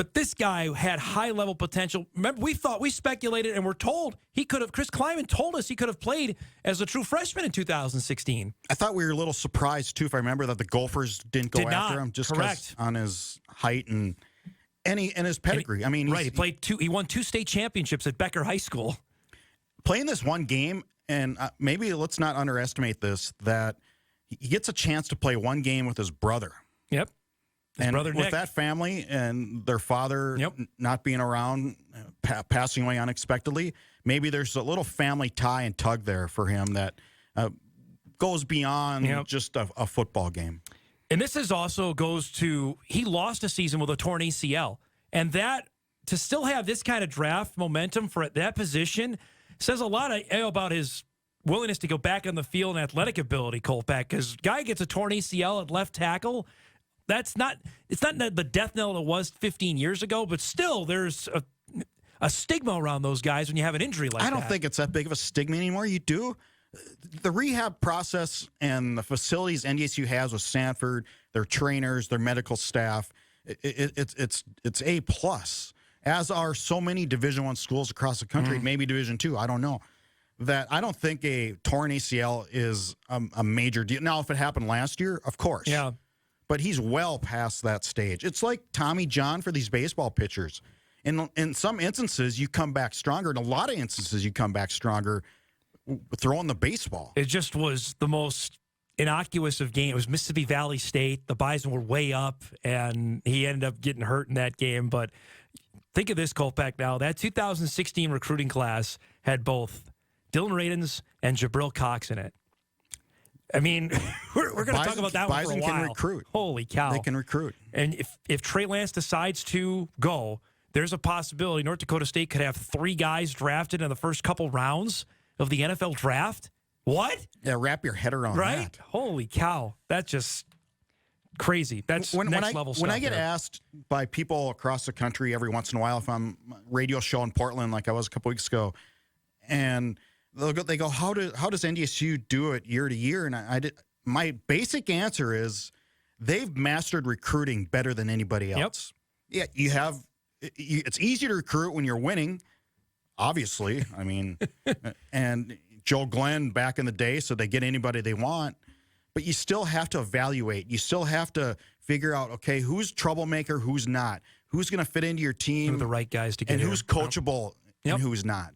But this guy had high-level potential. Remember, we speculated and were told he could have, Chris Kleiman told us he could have played as a true freshman in 2016. I thought we were a little surprised, too, if I remember, that the Gophers didn't go after him just on his height and his pedigree. He won 2 state championships at Becker High School. Playing this one game, and maybe let's not underestimate this, that he gets a chance to play one game with his brother. Yep. His brother with Nick. that family and their father not being around, passing away unexpectedly, maybe there's a little family tie and tug there for him that goes beyond just a football game. And this is also goes to, he lost a season with a torn ACL. And that, to still have this kind of draft momentum for that position says a lot about his willingness to go back on the field and athletic ability, Kolpak, because guy gets a torn ACL at left tackle. It's not the death knell it was 15 years ago, but still there's a stigma around those guys when you have an injury like that. I don't think it's that big of a stigma anymore. You do. The rehab process and the facilities NDSU has with Sanford, their trainers, their medical staff, it's A+, as are so many Division I schools across the country, maybe Division II, I don't know. That I don't think a torn ACL is a major deal. Now, if it happened last year, of course. Yeah. But he's well past that stage. It's like Tommy John for these baseball pitchers. In some instances, you come back stronger. In a lot of instances, you come back stronger throwing the baseball. It just was the most innocuous of games. It was Mississippi Valley State. The Bison were way up, and he ended up getting hurt in that game. But think of this, Kolpak, now. That 2016 recruiting class had both Dylan Radins and Jabril Cox in it. I mean, we're going to talk about that one for a while. Can recruit. Holy cow. They can recruit. And if Trey Lance decides to go, there's a possibility North Dakota State could have 3 guys drafted in the first couple rounds of the NFL draft. What? Yeah, wrap your head around that. Right? Holy cow. That's just crazy. That's next level stuff. When I get asked by people across the country every once in a while, if I'm a radio show in Portland like I was a couple weeks ago, and they go, how does NDSU do it year to year? And my basic answer is they've mastered recruiting better than anybody else. Yep. Yeah, it's easy to recruit when you're winning, obviously. I mean, and Joe Glenn back in the day, so they get anybody they want. But you still have to evaluate. You still have to figure out, okay, who's troublemaker, who's not, who's going to fit into your team, who are the right guys to get, and who's coachable and who's not.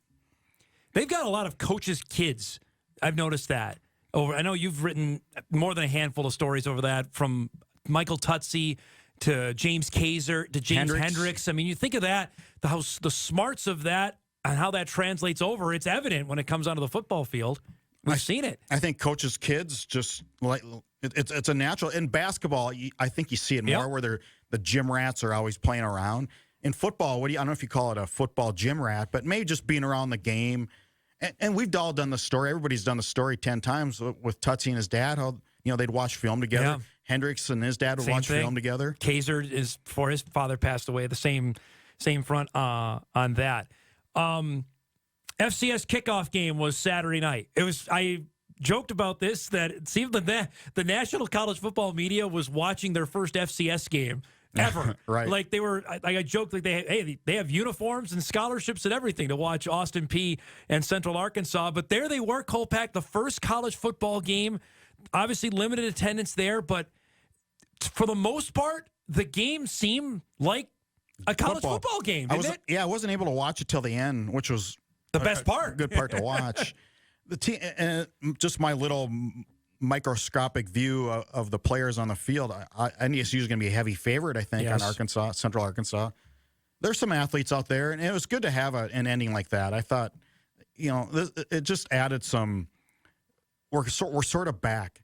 They've got a lot of coaches' kids. I've noticed that. I know you've written more than a handful of stories over that, from Michael Tutsi to James Kaiser to James Hendricks. I mean, you think of that, the smarts of that and how that translates over, it's evident when it comes onto the football field. We've seen it. I think coaches' kids just like it's a natural. In basketball, I think you see it more where the gym rats are always playing around. In football, I don't know if you call it a football gym rat, but maybe just being around the game. And we've all done the story. Everybody's done the story 10 times with Tutsi and his dad. How they'd watch film together. Yeah. Hendricks and his dad would watch film together. Kaiser is, before his father passed away, the same front on that. FCS kickoff game was Saturday night. I joked about this, that it seemed that the national college football media was watching their first FCS game ever. Right. Like they were, like I joked, like they have uniforms and scholarships and everything to watch Austin Peay and Central Arkansas. But there they were, Kolpak, the first college football game. Obviously limited attendance there, but for the most part, the game seemed like a college football game, didn't it? Yeah, I wasn't able to watch it till the end, which was the best part. Good part to watch. The team, just my little microscopic view of the players on the field. NDSU is going to be a heavy favorite, I think, on Arkansas, Central Arkansas. There's some athletes out there, and it was good to have an ending like that. I thought, it just added some. We're sort of back.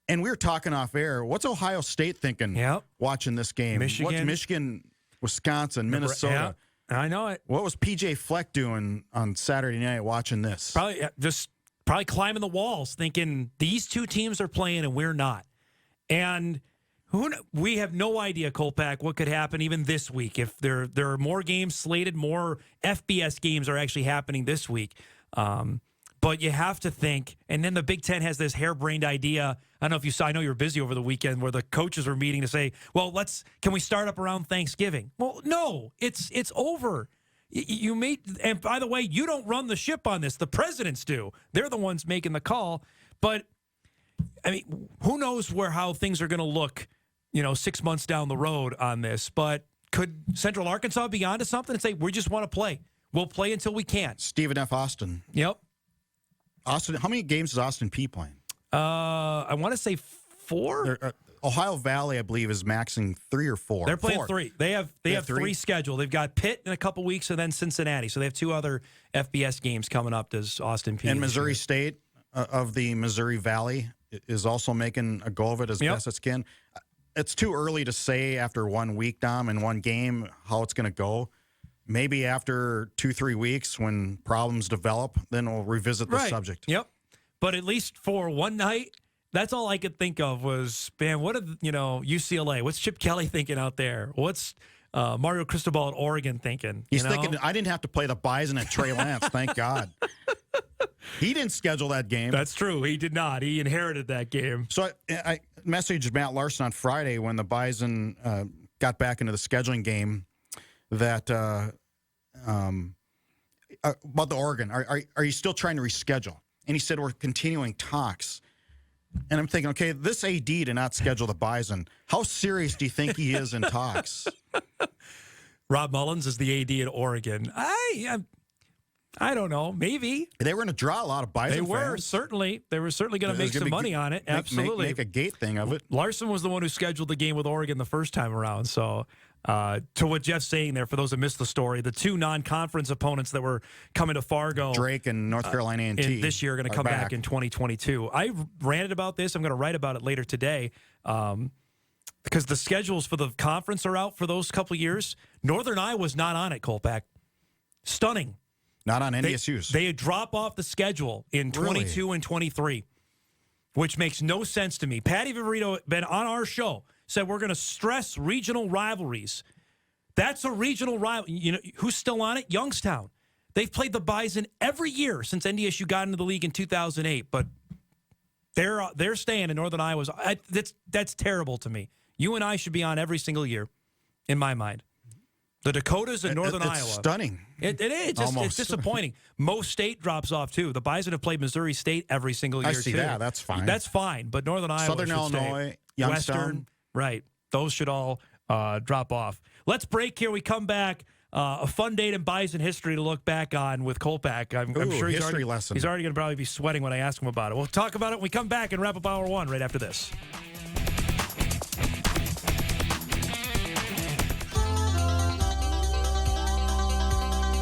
And we were talking off air. What's Ohio State thinking watching this game? Michigan. What's Michigan, Wisconsin, Minnesota? Yeah, I know it. What was PJ Fleck doing on Saturday night watching this? Probably climbing the walls, thinking these two teams are playing and we're not. And we have no idea, Kolpak, what could happen even this week. If there are more games slated, more FBS games are actually happening this week. But you have to think, and then the Big Ten has this harebrained idea. I don't know if you saw, I know you were busy over the weekend, where the coaches were meeting to say, well, can we start up around Thanksgiving? Well, no, it's over. You made, and by the way, you don't run the ship on this. The presidents do. They're the ones making the call. But, I mean, who knows how things are going to look, 6 months down the road on this. But could Central Arkansas be onto something and say, we just want to play? We'll play until we can't. Stephen F. Austin. Yep. Austin, how many games is Austin P playing? I want to say 4. Ohio Valley, I believe, is maxing 3 or 4. They're playing 3. They have 3 scheduled. They've got Pitt in a couple weeks and then Cincinnati. So they have 2 other FBS games coming up. Does Austin P. And Missouri State of the Missouri Valley is also making a go of it as best it can. It's too early to say after 1 week, Dom, and 1 game how it's going to go. Maybe after 2-3 weeks when problems develop, then we'll revisit the subject. Yep. But at least for one night, that's all I could think of was, man, what are, UCLA? What's Chip Kelly thinking out there? What's Mario Cristobal at Oregon thinking? He's thinking, I didn't have to play the Bison at Trey Lance, thank God. He didn't schedule that game. That's true. He did not. He inherited that game. So I messaged Matt Larson on Friday when the Bison got back into the scheduling game that about the Oregon. Are you still trying to reschedule? And he said, we're continuing talks. And I'm thinking, okay, this AD did not schedule the Bison. How serious do you think he is in talks? Rob Mullins is the AD at Oregon. I don't know. Maybe. They were going to draw a lot of Bison fans. They were certainly going to make some money on it. Absolutely. Make a gate thing of it. Larson was the one who scheduled the game with Oregon the first time around. So to what Jeff's saying there, for those that missed the story, the 2 non-conference opponents that were coming to Fargo, Drake and North Carolina A&T, this year are going to come back in 2022. I ranted about this. I'm going to write about it later today because the schedules for the conference are out for those couple of years. Northern Iowa's not on it, Kolpak. Stunning. Not on NDSU's. They drop off the schedule in 22 and 23, which makes no sense to me. Patty Viverito, been on our show, said we're going to stress regional rivalries. That's a regional rival. Who's still on it? Youngstown. They've played the Bison every year since NDSU got into the league in 2008, but they're staying in Northern Iowa. That's terrible to me. UNI should be on every single year, in my mind. The Dakotas and Northern Iowa. It's stunning. It is. It's disappointing. Most State drops off, too. The Bison have played Missouri State every single year, I see too. that. That's fine. That's fine. But Northern Iowa Southern should Illinois, stay. Youngstown. Western, right. Those should all drop off. Let's break here. We come back. A fun date in Bison history to look back on with Kolpak. I'm sure he's already going to probably be sweating when I ask him about it. We'll talk about it when we come back and wrap up Hour 1 right after this.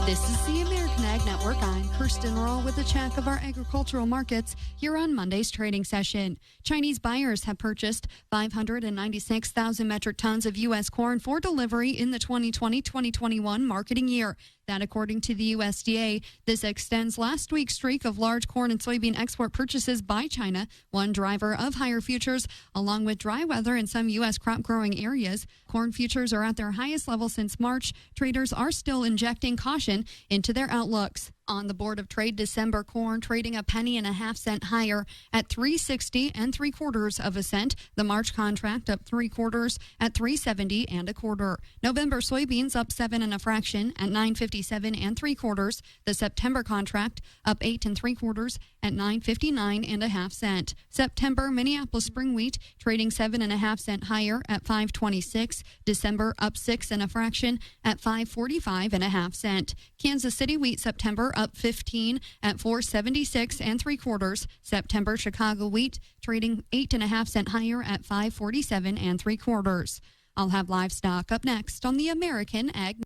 This is the American Ag Network. I'm Kirsten Roll with a check of our agricultural markets here on Monday's trading session. Chinese buyers have purchased 596,000 metric tons of U.S. corn for delivery in the 2020-2021 marketing year. That, according to the USDA, this extends last week's streak of large corn and soybean export purchases by China, one driver of higher futures, along with dry weather in some U.S. crop growing areas. Corn futures are at their highest level since March. Traders are still injecting caution into their outlooks. On the Board of Trade, December corn trading a 1.5 cents higher at $3.60 3/4 cents. The March contract up 3/4 at $3.70 1/4. November soybeans up 7 fraction at $9.57 3/4. The September contract up 8 3/4 at $9.59 1/2 cents. September Minneapolis spring wheat trading 7.5 cents higher at $5.26. December up 6 fraction at $5.45 1/2 cents. Kansas City wheat September up 15 at $4.76 3/4. September Chicago wheat trading 8.5 cents higher at $5.47 3/4. I'll have livestock up next on the American Ag.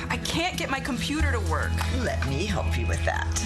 I can't get my computer to work. Let me help you with that.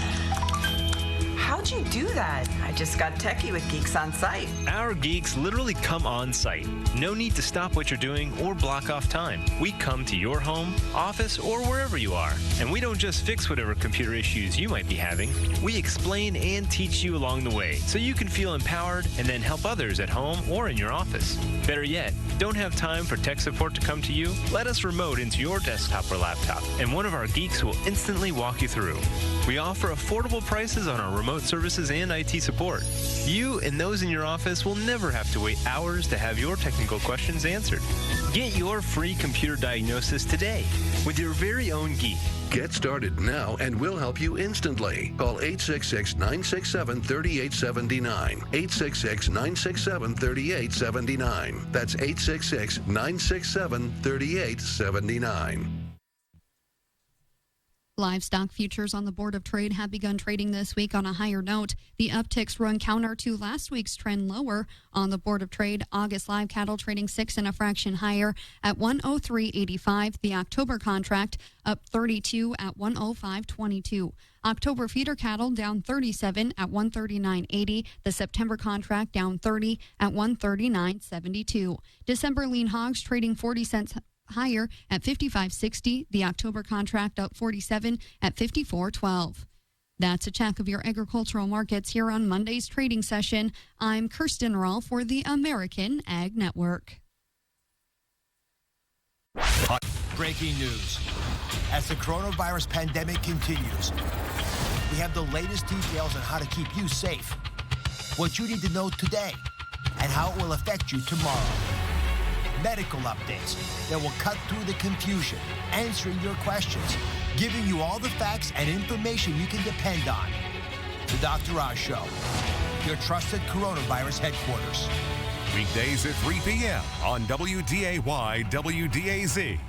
How'd you do that? I just got techie with Geeks on Site. Our geeks literally come on site. No need to stop what you're doing or block off time. We come to your home, office, or wherever you are. And we don't just fix whatever computer issues you might be having. We explain and teach you along the way so you can feel empowered and then help others at home or in your office. Better yet, don't have time for tech support to come to you? Let us remote into your desktop or laptop, and one of our geeks will instantly walk you through. We offer affordable prices on our remote remote services and IT support. You and those in your office will never have to wait hours to have your technical questions answered. Get your free computer diagnosis today with your very own geek. Get started now and we'll help you instantly. Call 866-967-3879. 866-967-3879. That's 866-967-3879. Livestock futures on the Board of Trade have begun trading this week on a higher note. The upticks run counter to last week's trend lower. On the Board of Trade, August live cattle trading 6 and a fraction higher at 103.85. The October contract up 32 at 105.22. October feeder cattle down 37 at 139.80. The September contract down 30 at 139.72. December lean hogs trading 40 cents higher at 55.60. The October contract up 47 at 54.12. That's a check of your agricultural markets here on Monday's trading session. I'm Kirsten Rall for the American Ag Network. Breaking news. As the coronavirus pandemic continues, we have the latest details on how to keep you safe, what you need to know today, and how it will affect you tomorrow. Medical updates that will cut through the confusion, answering your questions, giving you all the facts and information you can depend on. The Dr. Oz Show, your trusted coronavirus headquarters. Weekdays at 3 p.m. on WDAY WDAZ.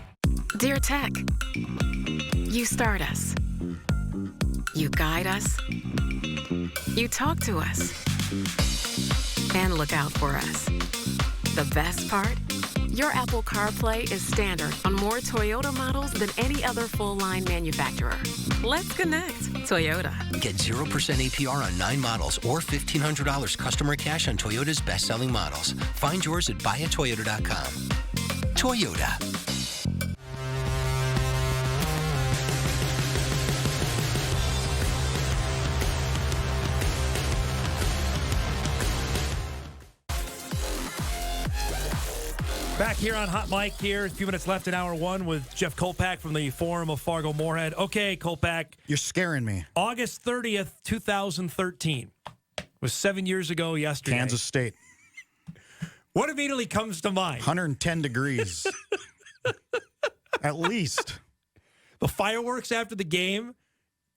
Dear Tech, you start us. You guide us. You talk to us. And look out for us. The best part? Your Apple CarPlay is standard on more Toyota models than any other full-line manufacturer. Let's connect, Toyota. Get 0% APR on 9 models or $1,500 customer cash on Toyota's best-selling models. Find yours at buyatoyota.com. Toyota. Back here on Hot Mic here, a few minutes left in hour one with Jeff Kolpak from the Forum of Fargo-Moorhead. Okay, Kolpak. You're scaring me. August 30th, 2013. It was 7 years ago yesterday. Kansas State. What immediately comes to mind? 110 degrees. At least. The fireworks after the game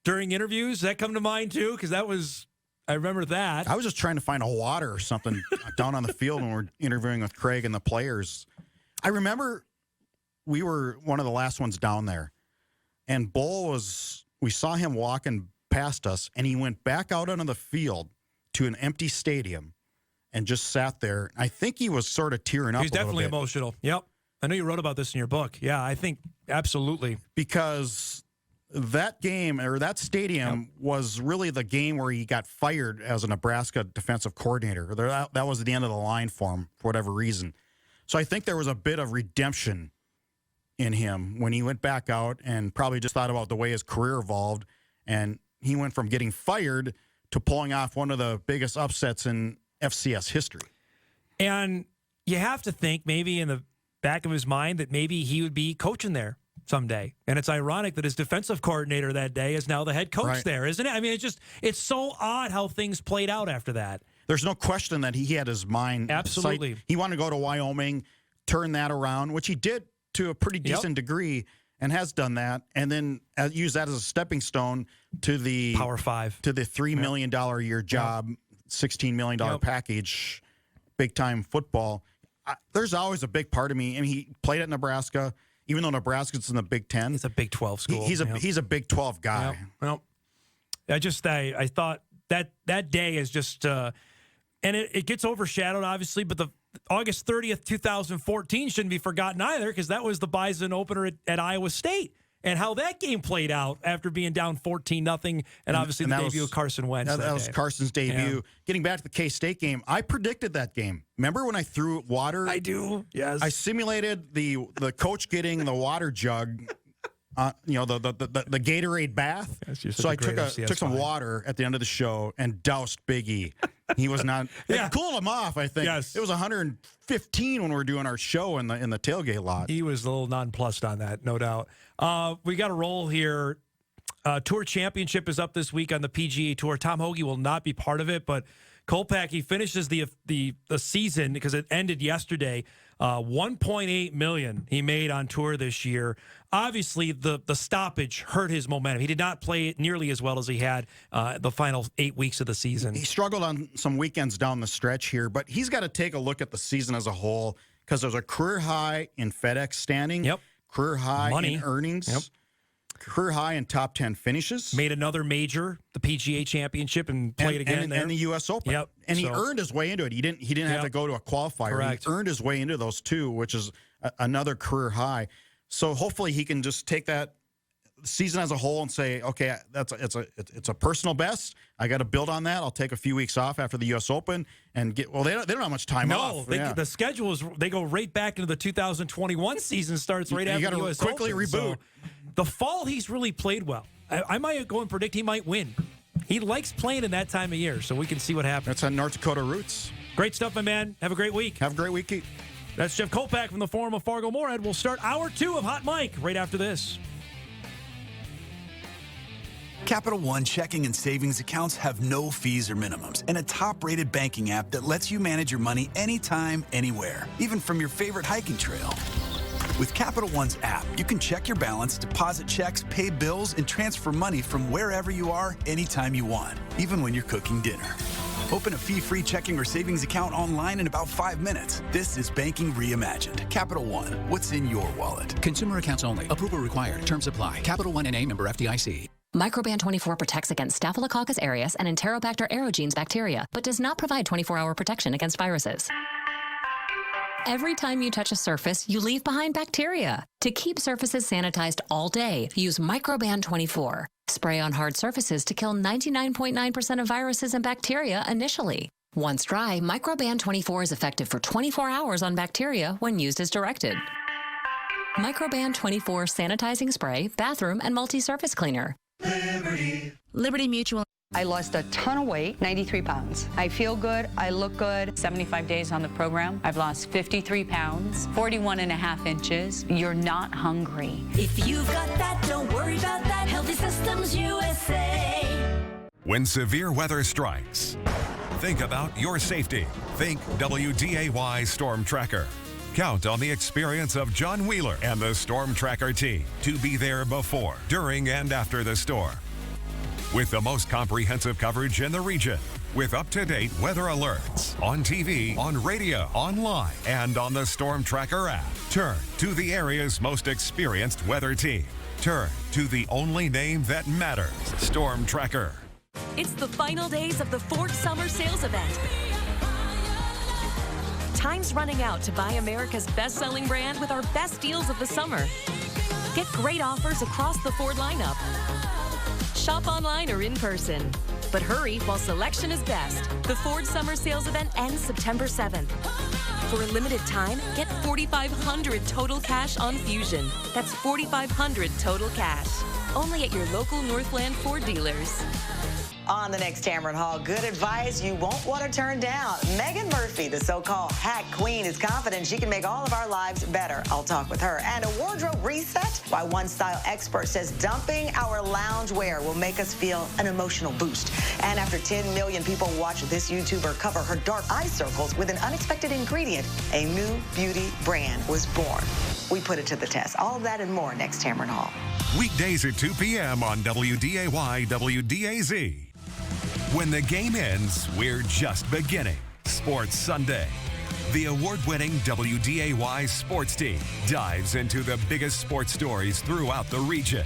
during interviews, does that come to mind too? Because that was... I remember that. I was just trying to find a water or something down on the field when we're interviewing with Craig and the players. I remember we were one of the last ones down there, and we saw him walking past us, and he went back out onto the field to an empty stadium and just sat there. I think he was sort of tearing up. He's definitely emotional. Yep. I know you wrote about this in your book. Yeah, I think absolutely. Because that game or that stadium was really the game where he got fired as a Nebraska defensive coordinator. That was the end of the line for him for whatever reason. So I think there was a bit of redemption in him when he went back out and probably just thought about the way his career evolved. And he went from getting fired to pulling off one of the biggest upsets in FCS history. And you have to think maybe in the back of his mind that maybe he would be coaching there someday. And it's ironic that his defensive coordinator that day is now the head coach there, isn't it? I mean, it's so odd how things played out after that. There's no question that he had his mind. Absolutely. He wanted to go to Wyoming, turn that around, which he did to a pretty decent degree and has done that. And then use that as a stepping stone to the Power 5, to the $3 million a year job, $16 million package, big time football. There's always a big part of me. I mean, he played at Nebraska. Even though Nebraska's in the Big Ten, it's a Big 12 school. He's a Big 12 guy. Well, I thought that day is just, and it gets overshadowed obviously, but the August 30th, 2014 shouldn't be forgotten either because that was the Bison opener at Iowa State. And how that game played out after being down 14-0, and obviously the debut of Carson Wentz. That was Carson's debut. Yeah. Getting back to the K-State game, I predicted that game. Remember when I threw water? I do, yes. I simulated the coach getting the water jug, the Gatorade bath. So I took some water at the end of the show and doused Big E. He was not. It cooled him off, I think. Yes. It was 115 when we were doing our show in the tailgate lot. He was a little nonplussed on that, no doubt. We got a roll here. Tour Championship is up this week on the PGA Tour. Tom Hoagie will not be part of it, but Kolpak, he finishes the season because it ended yesterday. $1.8 million he made on tour this year. Obviously, the stoppage hurt his momentum. He did not play it nearly as well as he had the final 8 weeks of the season. He struggled on some weekends down the stretch here, but he's got to take a look at the season as a whole because there's a career high in FedEx standing, career high in earnings, career high in top 10 finishes. Made another major, the PGA Championship, and played again and the U.S. Open. Yep. And he earned his way into it. He didn't have to go to a qualifier. Correct. He earned his way into those two, which is another career high. So hopefully he can just take that season as a whole and say, okay, it's a personal best. I got to build on that. I'll take a few weeks off after the U.S. Open and get. Well, they don't have much time off. No, the schedule is they go right back into the 2021 season starts right after the U.S. Open. You got to quickly reboot. So the fall, he's really played well. I might go and predict he might win. He likes playing in that time of year, so we can see what happens. That's on North Dakota roots. Great stuff, my man. Have a great week. Have a great week, Keith. That's Jeff Kolpak from the Forum of Fargo-Moorhead. We'll start hour 2 of Hot Mic right after this. Capital One checking and savings accounts have no fees or minimums and a top-rated banking app that lets you manage your money anytime, anywhere, even from your favorite hiking trail. With Capital One's app, you can check your balance, deposit checks, pay bills, and transfer money from wherever you are, anytime you want, even when you're cooking dinner. Open a fee-free checking or savings account online in about 5 minutes. This is banking reimagined. Capital One, what's in your wallet? Consumer accounts only. Approval required. Terms apply. Capital One NA, member FDIC. Microban 24 protects against Staphylococcus aureus and Enterobacter aerogenes bacteria, but does not provide 24-hour protection against viruses. Every time you touch a surface, you leave behind bacteria. To keep surfaces sanitized all day, use Microban 24. Spray on hard surfaces to kill 99.9% of viruses and bacteria initially. Once dry, Microban 24 is effective for 24 hours on bacteria when used as directed. Microban 24 sanitizing spray, bathroom, and multi-surface cleaner. Liberty Mutual. I lost a ton of weight, 93 pounds. I feel good, I look good. 75 days on the program, I've lost 53 pounds, 41 and a half inches. You're not hungry. If you've got that, don't worry about that. Healthy Systems USA. When severe weather strikes, think about your safety. Think WDAY Storm Tracker. Count on the experience of John Wheeler and the Storm Tracker team to be there before, during, and after the storm. With the most comprehensive coverage in the region, with up-to-date weather alerts on TV, on radio, online, and on the Storm Tracker app. Turn to the area's most experienced weather team. Turn to the only name that matters, Storm Tracker. It's the final days of the Ford Summer Sales Event. Time's running out to buy America's best-selling brand with our best deals of the summer. Get great offers across the Ford lineup. Shop online or in person. But hurry while selection is best. The Ford Summer Sales Event ends September 7th. For a limited time, get $4,500 total cash on Fusion. That's $4,500 total cash. Only at your local Northland Ford dealers. On the next Tamron Hall, good advice you won't want to turn down. Megan Murphy, the so-called hack queen, is confident she can make all of our lives better. I'll talk with her. And a wardrobe reset? Why one style expert says dumping our loungewear will make us feel an emotional boost. And after 10 million people watch this YouTuber cover her dark eye circles with an unexpected ingredient, a new beauty brand was born. We put it to the test. All of that and more next Tamron Hall. Weekdays at 2 p.m. on WDAY, WDAZ. When the game ends, we're just beginning. Sports Sunday. The award-winning WDAY sports team dives into the biggest sports stories throughout the region.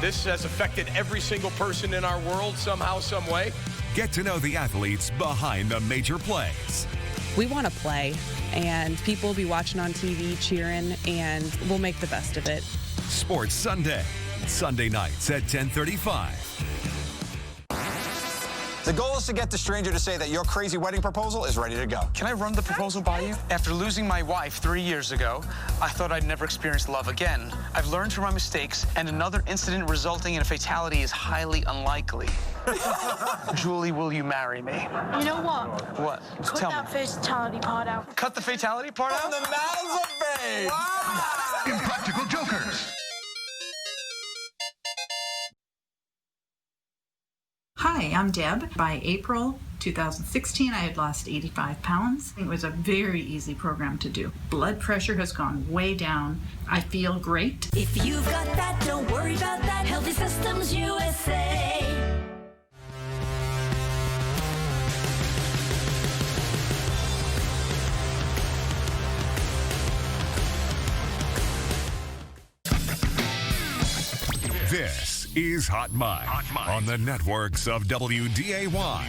This has affected every single person in our world somehow, some way. Get to know the athletes behind the major plays. We want to play, and people will be watching on TV, cheering, and we'll make the best of it. Sports Sunday. Sunday nights at 10:35. The goal is to get the stranger to say that your crazy wedding proposal is ready to go. Can I run the proposal by you? After losing my wife 3 years ago, I thought I'd never experience love again. I've learned from my mistakes, and another incident resulting in a fatality is highly unlikely. Julie, will you marry me? You know what? What? Cut Tell that me. fatality part out. Cut the fatality part out? From the mouths of babes! Wow. Impractical Jokers. Hi, I'm Deb. By April 2016, I had lost 85 pounds. It was a very easy program to do. Blood pressure has gone way down. I feel great. If you've got that, don't worry about that. Healthy Systems USA. This is Hot Mic on the networks of WDAY.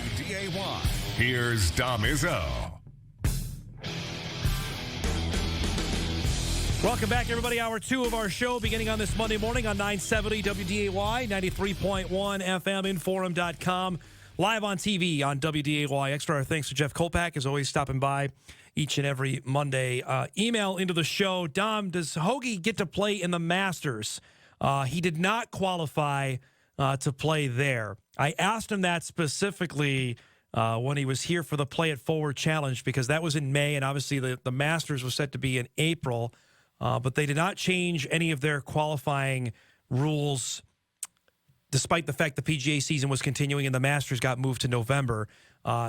Here's Dom Izzo. Welcome back, everybody. Hour 2 of our show beginning on this Monday morning on 970 WDAY, 93.1 FM, Inforum.com, live on TV on WDAY Extra. Our thanks to Jeff Kolpak, as always, stopping by each and every Monday. Email into the show. Dom, does Hoagie get to play in the Masters? He did not qualify to play there. I asked him that specifically when he was here for the Play It Forward Challenge, because that was in May, and obviously the Masters was set to be in April. But they did not change any of their qualifying rules, despite the fact the PGA season was continuing and the Masters got moved to November.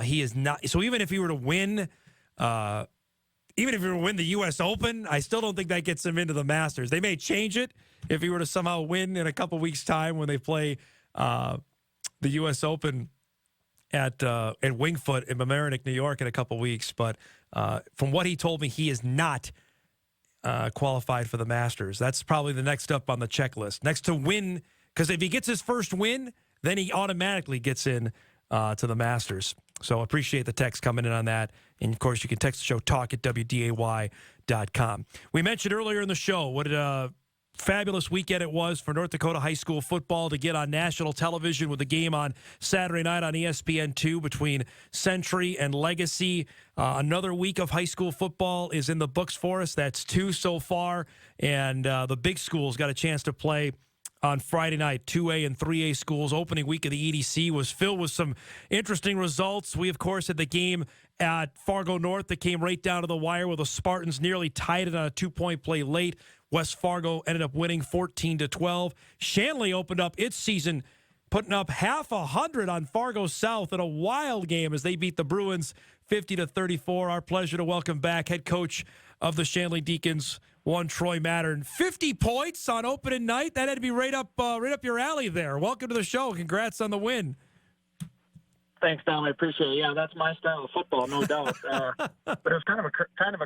He is not. So even if he were to win, the U.S. Open, I still don't think that gets him into the Masters. They may change it if he were to somehow win in a couple weeks' time when they play the U.S. Open at Winged Foot in Mamaroneck, New York, in a couple weeks. But from what he told me, he is not qualified for the Masters. That's probably the next up on the checklist. Next to win, because if he gets his first win, then he automatically gets in to the Masters. So appreciate the text coming in on that. And, of course, you can text the show, talk@WDAY.com. We mentioned earlier in the show what a fabulous weekend it was for North Dakota high school football to get on national television with a game on Saturday night on ESPN2 between Century and Legacy. Another week of high school football is in the books for us. That's 2 so far. And the big schools got a chance to play on Friday night. 2A and 3A schools. Opening week of the EDC was filled with some interesting results. We, of course, had the game at Fargo North that came right down to the wire where the Spartans nearly tied it on a 2-point play late. West Fargo ended up winning 14-12. Shanley opened up its season putting up half 100 on Fargo South in a wild game as they beat the Bruins 50-34. Our pleasure to welcome back head coach of the Shanley Deacons, one Troy Mattern. 50 points on opening night. That had to be right up your alley there. Welcome to the show. Congrats on the win. Thanks, Dom. I appreciate it. Yeah, that's my style of football, no doubt. But it was kind of a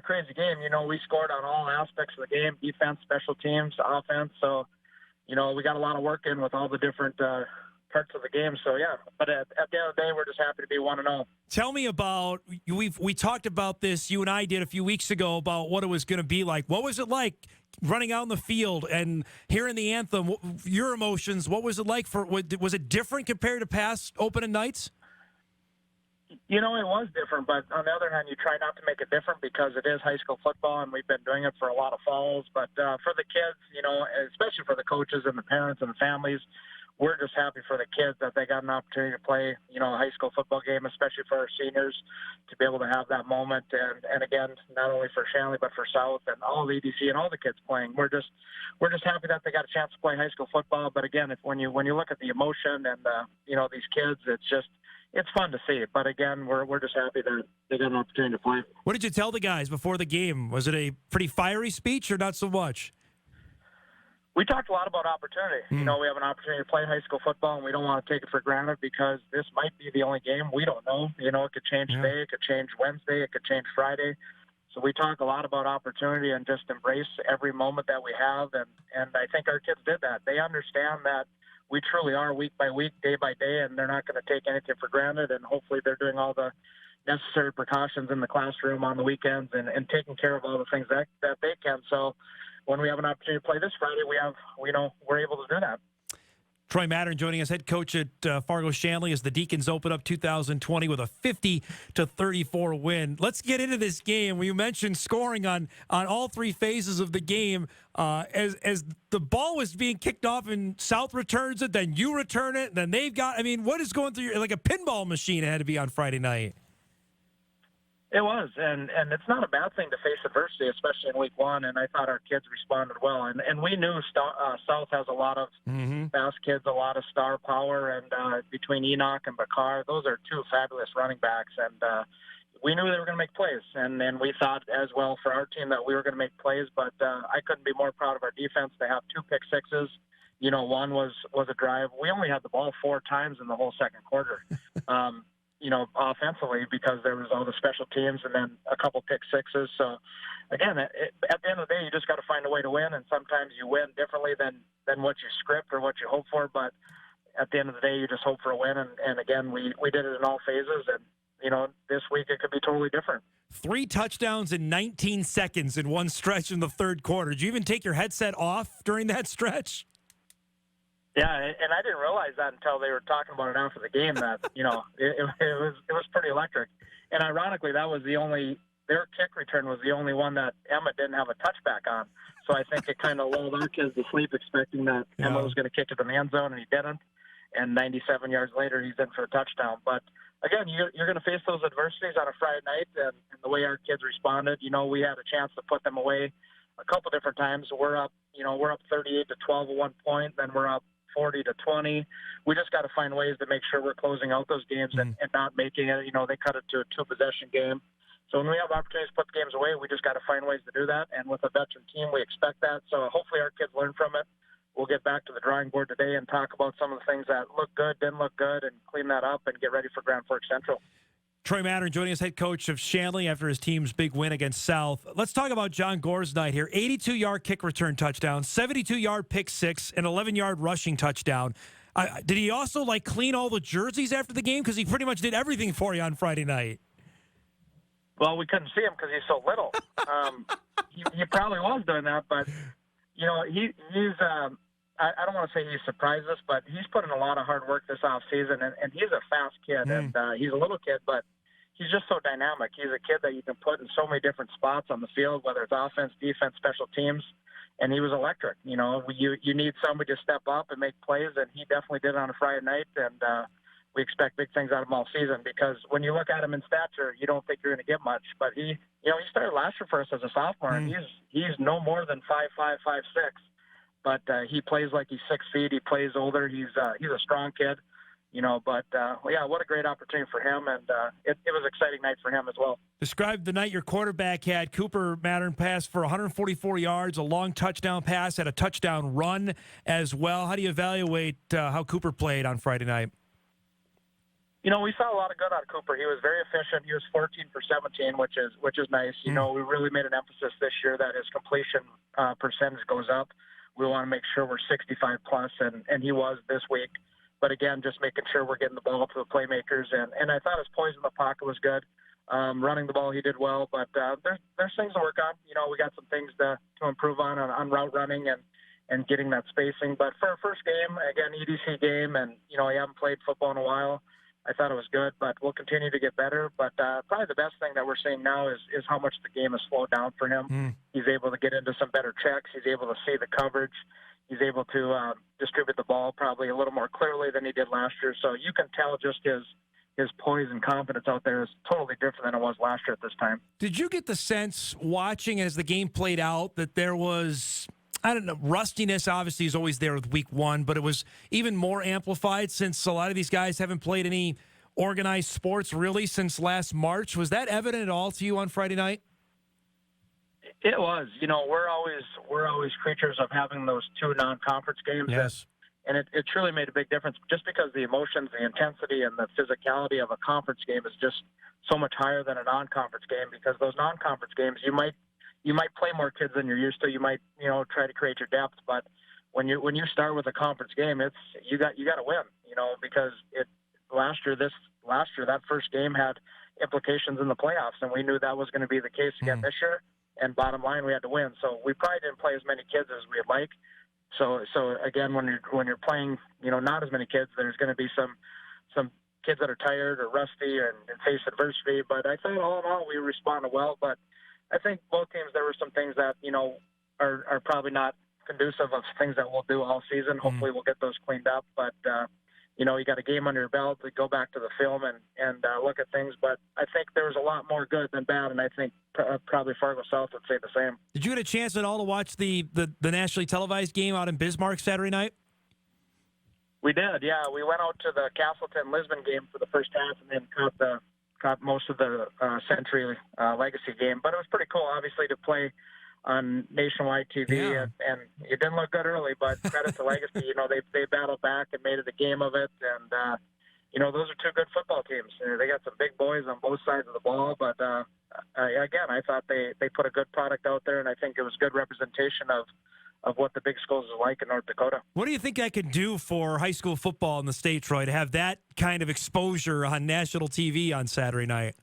crazy game. You know, we scored on all aspects of the game: defense, special teams, offense. So, you know, we got a lot of work in with all the different parts of the game. So, yeah. But at the end of the day, we're just happy to be 1-0. Tell me about we talked about this. You and I did a few weeks ago about what it was going to be like. What was it like running out in the field and hearing the anthem? Your emotions. What was it like was it different compared to past opening nights? You know, it was different, but on the other hand, you try not to make it different because it is high school football, and we've been doing it for a lot of falls. But for the kids, you know, especially for the coaches and the parents and the families, we're just happy for the kids that they got an opportunity to play, you know, a high school football game, especially for our seniors to be able to have that moment. And again, not only for Shanley, but for South and all the EDC and all the kids playing. We're just happy that they got a chance to play high school football. But again, when you look at the emotion and, you know, these kids, it's fun to see. But again, we're just happy that they got an opportunity to play. What did you tell the guys before the game? Was it a pretty fiery speech or not so much? We talked a lot about opportunity. You know, we have an opportunity to play high school football, and we don't want to take it for granted because this might be the only game. We don't know. You know, it could change today. It could change Wednesday. It could change Friday. So we talk a lot about opportunity and just embrace every moment that we have. And I think our kids did that. They understand that we truly are week by week, day by day, and they're not going to take anything for granted. And hopefully they're doing all the necessary precautions in the classroom on the weekends and taking care of all the things that they can. So when we have an opportunity to play this Friday, we're able to do that. Troy Mattern joining us, head coach at Fargo Shanley, as the Deacons open up 2020 with a 50-34 win. Let's get into this game. We mentioned scoring on all three phases of the game. As the ball was being kicked off and South returns it, then you return it, then they've got. I mean, what is going through like a pinball machine? It had to be on Friday night. It was, and it's not a bad thing to face adversity, especially in week one, and I thought our kids responded well. And we knew South has a lot of fast kids, a lot of star power, and between Enoch and Bakar, those are two fabulous running backs, and we knew they were going to make plays. And we thought as well for our team that we were going to make plays, but I couldn't be more proud of our defense. They have 2 pick sixes. You know, one was a drive. We only had the ball 4 times in the whole second quarter. You know, offensively, because there was all the special teams and then a couple pick sixes. So, again, at the end of the day, you just got to find a way to win, and sometimes you win differently than what you script or what you hope for. But at the end of the day, you just hope for a win. And again, we did it in all phases. And, you know, this week it could be totally different. 3 touchdowns in 19 seconds in one stretch in the third quarter. Did you even take your headset off during that stretch? Yeah, and I didn't realize that until they were talking about it after the game. That you know, it was pretty electric. And ironically, that was their kick return was the only one that Emma didn't have a touchback on. So I think it kind of lulled our kids to sleep, expecting that Emma was going to kick it in the end zone, and he didn't. And 97 yards later, he's in for a touchdown. But again, you're going to face those adversities on a Friday night, and the way our kids responded, you know, we had a chance to put them away a couple different times. We're up 38-12 at one point, then we're up 40-20. We just got to find ways to make sure we're closing out those games and not making it. You know, they cut it to a 2-possession game. So when we have opportunities to put the games away, we just got to find ways to do that. And with a veteran team, we expect that. So hopefully our kids learn from it. We'll get back to the drawing board today and talk about some of the things that look good, didn't look good, and clean that up and get ready for Grand Forks Central. Troy Mattern joining us, head coach of Shanley after his team's big win against South. Let's talk about John Gore's night here. 82-yard kick return touchdown, 72-yard pick six, and 11-yard rushing touchdown. Did he also clean all the jerseys after the game? Because he pretty much did everything for you on Friday night. Well, we couldn't see him because he's so little. He probably was doing that, but you know, he's. I don't want to say he surprised us, but he's put in a lot of hard work this offseason, and he's a fast kid, and he's a little kid, but he's just so dynamic. He's a kid that you can put in so many different spots on the field, whether it's offense, defense, special teams, and he was electric. You know, you need somebody to step up and make plays, and he definitely did it on a Friday night, and we expect big things out of him all season, because when you look at him in stature, you don't think you're going to get much, but he started last year for us as a sophomore, and he's no more than 5'5", 5'6". But he plays like he's 6 feet. He plays older. He's a strong kid, you know. But, yeah, what a great opportunity for him. And it was an exciting night for him as well. Describe the night your quarterback had. Cooper Mattern passed for 144 yards, a long touchdown pass, had a touchdown run as well. How do you evaluate how Cooper played on Friday night? You know, we saw a lot of good out of Cooper. He was very efficient. He was 14 for 17, which is nice. You know, we really made an emphasis this year that his completion percentage goes up. We want to make sure we're 65 plus, and he was this week. But again, just making sure we're getting the ball to the playmakers. And I thought his poise in the pocket was good. Running the ball, he did well. But there's things to work on. You know, we got some things to improve on route running and getting that spacing. But for our first game, again, EDC game, and, you know, he hasn't played football in a while. I thought it was good, but we'll continue to get better. But probably the best thing that we're seeing now is how much the game has slowed down for him. He's able to get into some better checks. He's able to see the coverage. He's able to distribute the ball probably a little more clearly than he did last year. So you can tell just his poise and confidence out there is totally different than it was last year at this time. Did you get the sense watching as the game played out that there was, I don't know, rustiness obviously is always there with week one, but it was even more amplified since a lot of these guys haven't played any organized sports really since last March. Was that evident at all to you on Friday night? It was. You know, we're always creatures of having those 2 non-conference games. Yes. And it truly made a big difference, just because the emotions, the intensity, and the physicality of a conference game is just so much higher than a non-conference game, because those non-conference games, you might play more kids than you're used to. You might, you know, try to create your depth, but when you start with a conference game, it's you got to win, you know, because last year that first game had implications in the playoffs, and we knew that was going to be the case again this year. And bottom line, we had to win. So we probably didn't play as many kids as we'd like. So again, when you're playing, you know, not as many kids, there's going to be some kids that are tired or rusty and face adversity. But I think all in all, we responded well. But I think both teams, there were some things that, you know, are probably not conducive of things that we'll do all season. Hopefully we'll get those cleaned up. But you got a game under your belt to go back to the film and look at things. But I think there was a lot more good than bad, and I think probably Fargo South would say the same. Did you get a chance at all to watch the nationally televised game out in Bismarck Saturday night? We did, yeah. We went out to the Castleton-Lisbon game for the first half and then caught most of the Century Legacy game. But it was pretty cool, obviously, to play on nationwide TV, and it didn't look good early, but credit to Legacy. They battled back and made it a game of it, and those are two good football teams. They got some big boys on both sides of the ball, but again, I thought they put a good product out there, and I think it was good representation of what the big schools are like in North Dakota. What do you think I could do for high school football in the state, Troy, to have that kind of exposure on national TV on Saturday night?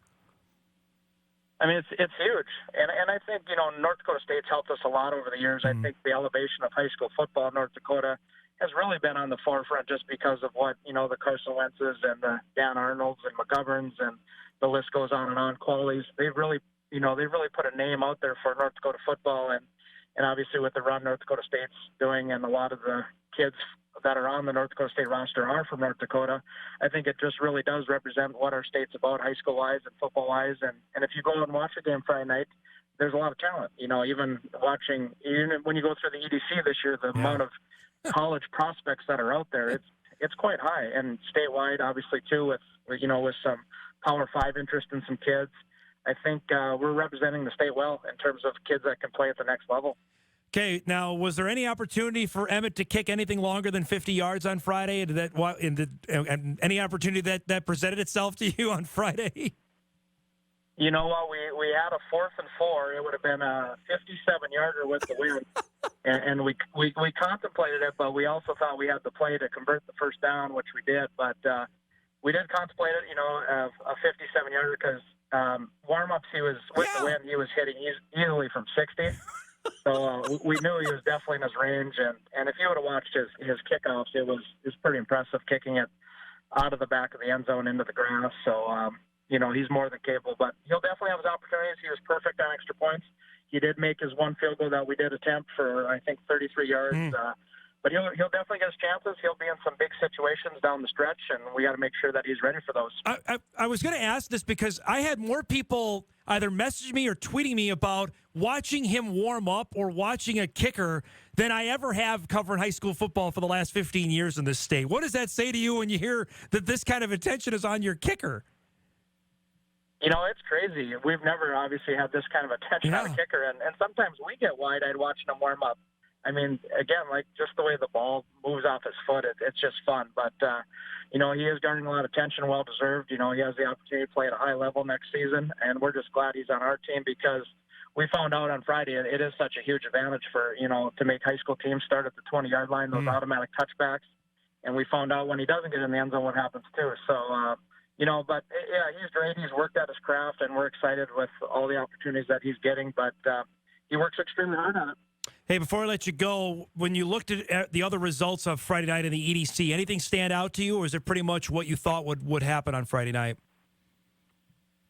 I mean, it's huge, and I think North Dakota State's helped us a lot over the years. I think the elevation of high school football in North Dakota has really been on the forefront just because of what the Carson Wentzes and the Dan Arnolds and McGoverns and the list goes on and on. Qualities they've really put a name out there for North Dakota football, and obviously with the run North Dakota State's doing, and a lot of the kids that are on the North Dakota State roster are from North Dakota, I think it just really does represent what our state's about, high school-wise and football-wise. And if you go and watch a game Friday night, there's a lot of talent. Even when you go through the EDC this year, the amount of college prospects that are out there, it's quite high. And statewide, obviously, too, with some Power 5 interest in some kids. I think we're representing the state well in terms of kids that can play at the next level. Okay, now, was there any opportunity for Emmett to kick anything longer than 50 yards on Friday? And any opportunity that presented itself to you on Friday? You know what? We had a 4th and 4. It would have been a 57-yarder with the wind, and we contemplated it, but we also thought we had the play to convert the first down, which we did. But we did contemplate it, a 57-yarder because warm-ups, he was with the wind, he was hitting easily from 60. So we knew he was definitely in his range, and if you would have watched his kickoffs, it was pretty impressive, kicking it out of the back of the end zone into the grass. So he's more than capable, but he'll definitely have his opportunities. He was perfect on extra points. He did make his one field goal that we did attempt for, I think, 33 yards. But he'll definitely get his chances. He'll be in some big situations down the stretch, and we got to make sure that he's ready for those. I was going to ask this because I had more people either message me or tweeting me about watching him warm up or watching a kicker than I ever have covering high school football for the last 15 years in this state. What does that say to you when you hear that this kind of attention is on your kicker? It's crazy. We've never obviously had this kind of attention on a kicker, and sometimes we get wide-eyed watching him warm up. I mean, again, like just the way the ball moves off his foot, it's just fun. But, he is garnering a lot of attention, well-deserved. He has the opportunity to play at a high level next season, and we're just glad he's on our team because we found out on Friday it is such a huge advantage for, to make high school teams start at the 20-yard line, those automatic touchbacks. And we found out when he doesn't get in the end zone what happens too. So, but, he's great. He's worked at his craft, and we're excited with all the opportunities that he's getting. But he works extremely hard on it. Hey, before I let you go, when you looked at the other results of Friday night in the EDC, anything stand out to you, or is it pretty much what you thought would happen on Friday night?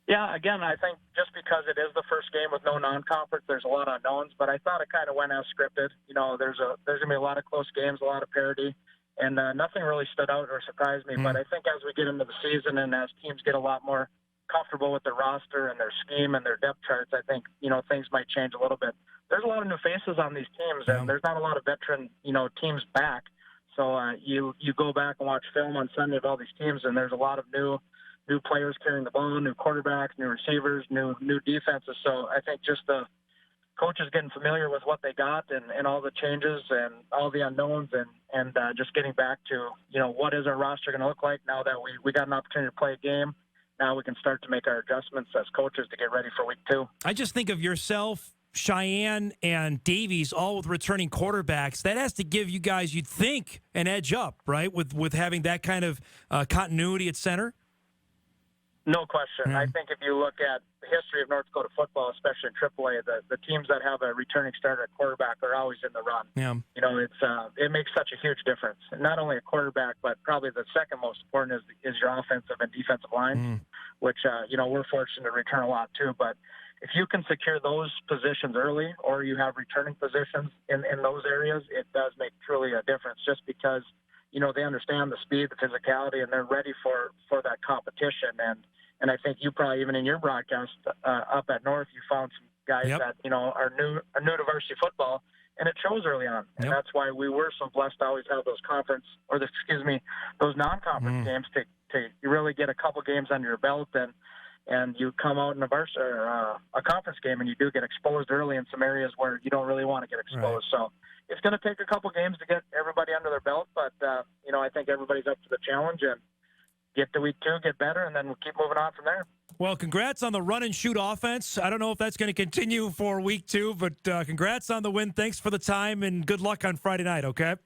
Yeah, again, I think just because it is the first game with no non-conference, there's a lot of unknowns, but I thought it kind of went as scripted. There's going to be a lot of close games, a lot of parity, and nothing really stood out or surprised me. But I think as we get into the season and as teams get a lot more comfortable with their roster and their scheme and their depth charts, I think, things might change a little bit. There's a lot of new faces on these teams, and there's not a lot of veteran, teams back. So you go back and watch film on Sunday of all these teams, and there's a lot of new players carrying the ball, new quarterbacks, new receivers, new defenses. So I think just the coaches getting familiar with what they got and all the changes and all the unknowns and just getting back to, what is our roster going to look like now that we got an opportunity to play a game. Now we can start to make our adjustments as coaches to get ready for week 2. I just think of yourself, Cheyenne, and Davies, all with returning quarterbacks. That has to give you guys, you'd think, an edge up, right, with having that kind of continuity at center? No question. I think if you look at the history of North Dakota football, especially in AAA, the teams that have a returning starter at quarterback are always in the run. Yeah. It makes such a huge difference. Not only a quarterback, but probably the second most important is your offensive and defensive lines, which, we're fortunate to return a lot too. But if you can secure those positions early or you have returning positions in those areas, it does make truly a difference just because they understand the speed, the physicality, and they're ready for that competition. And I think you probably, even in your broadcast up at North, you found some guys that, are new to varsity football, and it shows early on. And that's why we were so blessed to always have those those non-conference games to really get a couple games under your belt, and you come out in a conference game and you do get exposed early in some areas where you don't really want to get exposed. Right. So it's going to take a couple games to get everybody under their belt, but I think everybody's up to the challenge, and get to week 2, get better, and then we'll keep moving on from there. Well, congrats on the run and shoot offense. I don't know if that's going to continue for week 2, but congrats on the win. Thanks for the time, and good luck on Friday night, okay?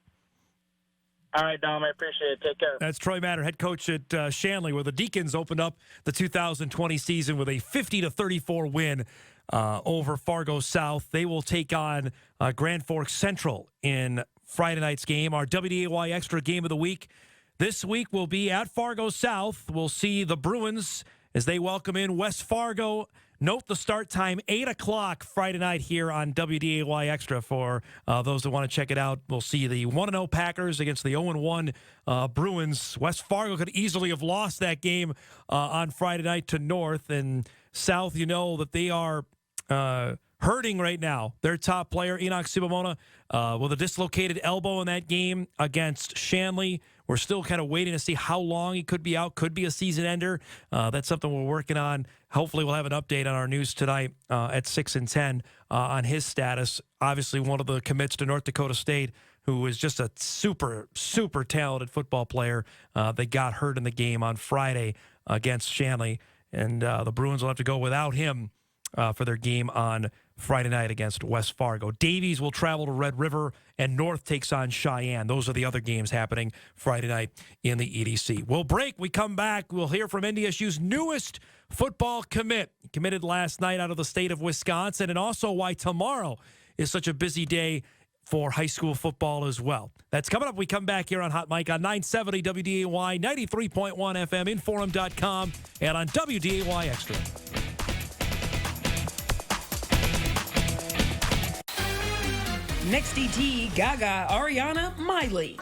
All right, Dom, I appreciate it. Take care. That's Troy Matter, head coach at Shanley, where the Deacons opened up the 2020 season with a 50-34 win over Fargo South. They will take on Grand Forks Central in Friday night's game. Our WDAY Extra Game of the Week this week will be at Fargo South. We'll see the Bruins as they welcome in West Fargo. Note the start time, 8 o'clock Friday night here on WDAY Extra for those that want to check it out. We'll see the 1-0 Packers against the 0-1 Bruins. West Fargo could easily have lost that game on Friday night to North. And South, that they are hurting right now. Their top player, Enoch Subamona, with a dislocated elbow in that game against Shanley. We're still kind of waiting to see how long he could be out. Could be a season ender. That's something we're working on. Hopefully we'll have an update on our news tonight at 6 and 10 on his status. Obviously one of the commits to North Dakota State, who is just a super, super talented football player. They got hurt in the game on Friday against Shanley, and the Bruins will have to go without him for their game on Friday night against West Fargo. Davies will travel to Red River, and North takes on Cheyenne. Those are the other games happening Friday night in the EDC. We'll break. We come back. We'll hear from NDSU's newest football commit. He committed last night out of the state of Wisconsin, and also why tomorrow is such a busy day for high school football as well. That's coming up. We come back here on Hot Mic on 970 WDAY, 93.1 FM, Inforum.com, and on WDAY Extra. Next DT, Gaga, Ariana, Miley.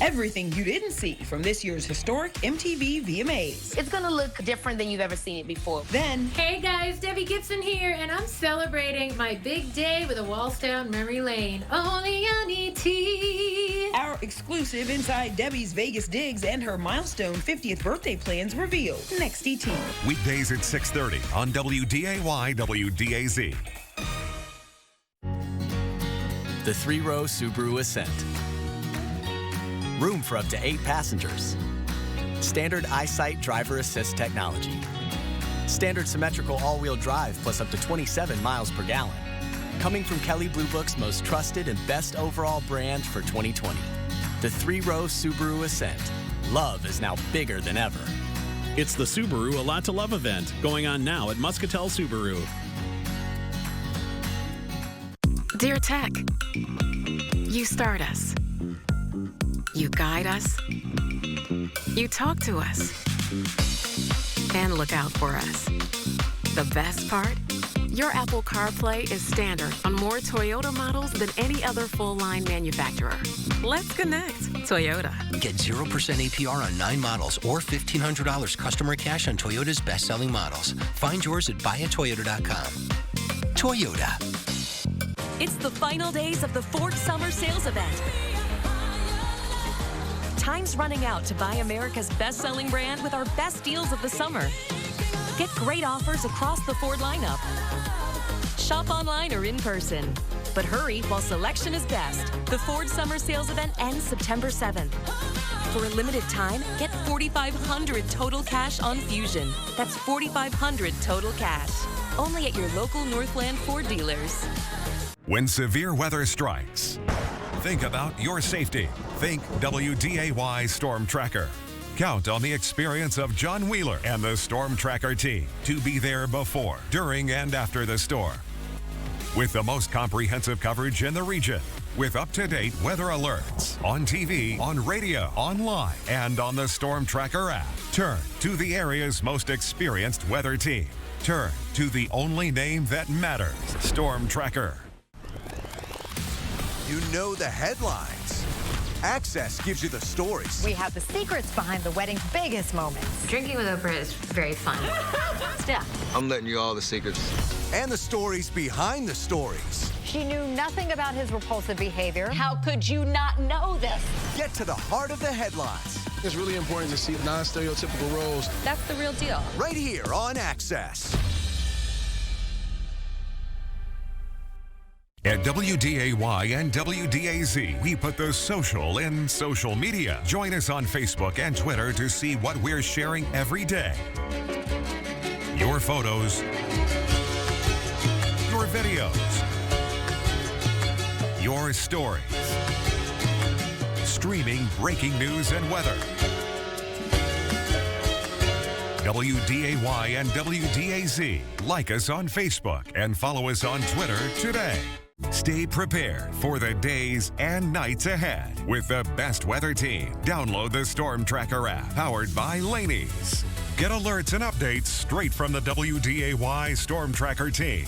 Everything you didn't see from this year's historic MTV VMAs. It's gonna look different than you've ever seen it before. Then, hey guys, Debbie Gibson here, and I'm celebrating my big day with a waltz down memory lane. Only on ET. Our exclusive Inside Debbie's Vegas digs and her milestone 50th birthday plans revealed. Next DT. Weekdays at 6:30 on WDAY WDAZ. The 3-row Subaru Ascent. Room for up to 8 passengers. Standard EyeSight driver assist technology. Standard symmetrical all-wheel drive plus up to 27 miles per gallon. Coming from Kelley Blue Book's most trusted and best overall brand for 2020. The 3-row Subaru Ascent. Love is now bigger than ever. It's the Subaru A Lot to Love event going on now at Muscatel Subaru. Dear Tech, you start us. You guide us. You talk to us. And look out for us. The best part? Your Apple CarPlay is standard on more Toyota models than any other full-line manufacturer. Let's connect. Toyota. Get 0% APR on 9 models or $1,500 customer cash on Toyota's best-selling models. Find yours at buyatoyota.com. Toyota. It's the final days of the Ford Summer Sales Event. Time's running out to buy America's best-selling brand with our best deals of the summer. Get great offers across the Ford lineup. Shop online or in person. But hurry while selection is best. The Ford Summer Sales Event ends September 7th. For a limited time, get $4,500 total cash on Fusion. That's $4,500 total cash. Only at your local Northland Ford dealers. When severe weather strikes, think about your safety. Think WDAY Storm Tracker. Count on the experience of John Wheeler and the Storm Tracker team to be there before, during, and after the storm. With the most comprehensive coverage in the region, with up-to-date weather alerts on TV, on radio, online, and on the Storm Tracker app. Turn to the area's most experienced weather team. Turn to the only name that matters, Storm Tracker. You know the headlines. Access gives you the stories. We have the secrets behind the wedding's biggest moments. Drinking with Oprah is very fun. Steph. I'm letting you all the secrets. And the stories behind the stories. She knew nothing about his repulsive behavior. How could you not know this? Get to the heart of the headlines. It's really important to see non-stereotypical roles. That's the real deal. Right here on Access. At WDAY and WDAZ, we put the social in social media. Join us on Facebook and Twitter to see what we're sharing every day. Your photos, your videos, your stories, streaming breaking news and weather. WDAY and WDAZ. Like us on Facebook and follow us on Twitter today. Stay prepared for the days and nights ahead with the best weather team. Download the Storm Tracker app, powered by Laney's. Get alerts and updates straight from the WDAY Storm Tracker team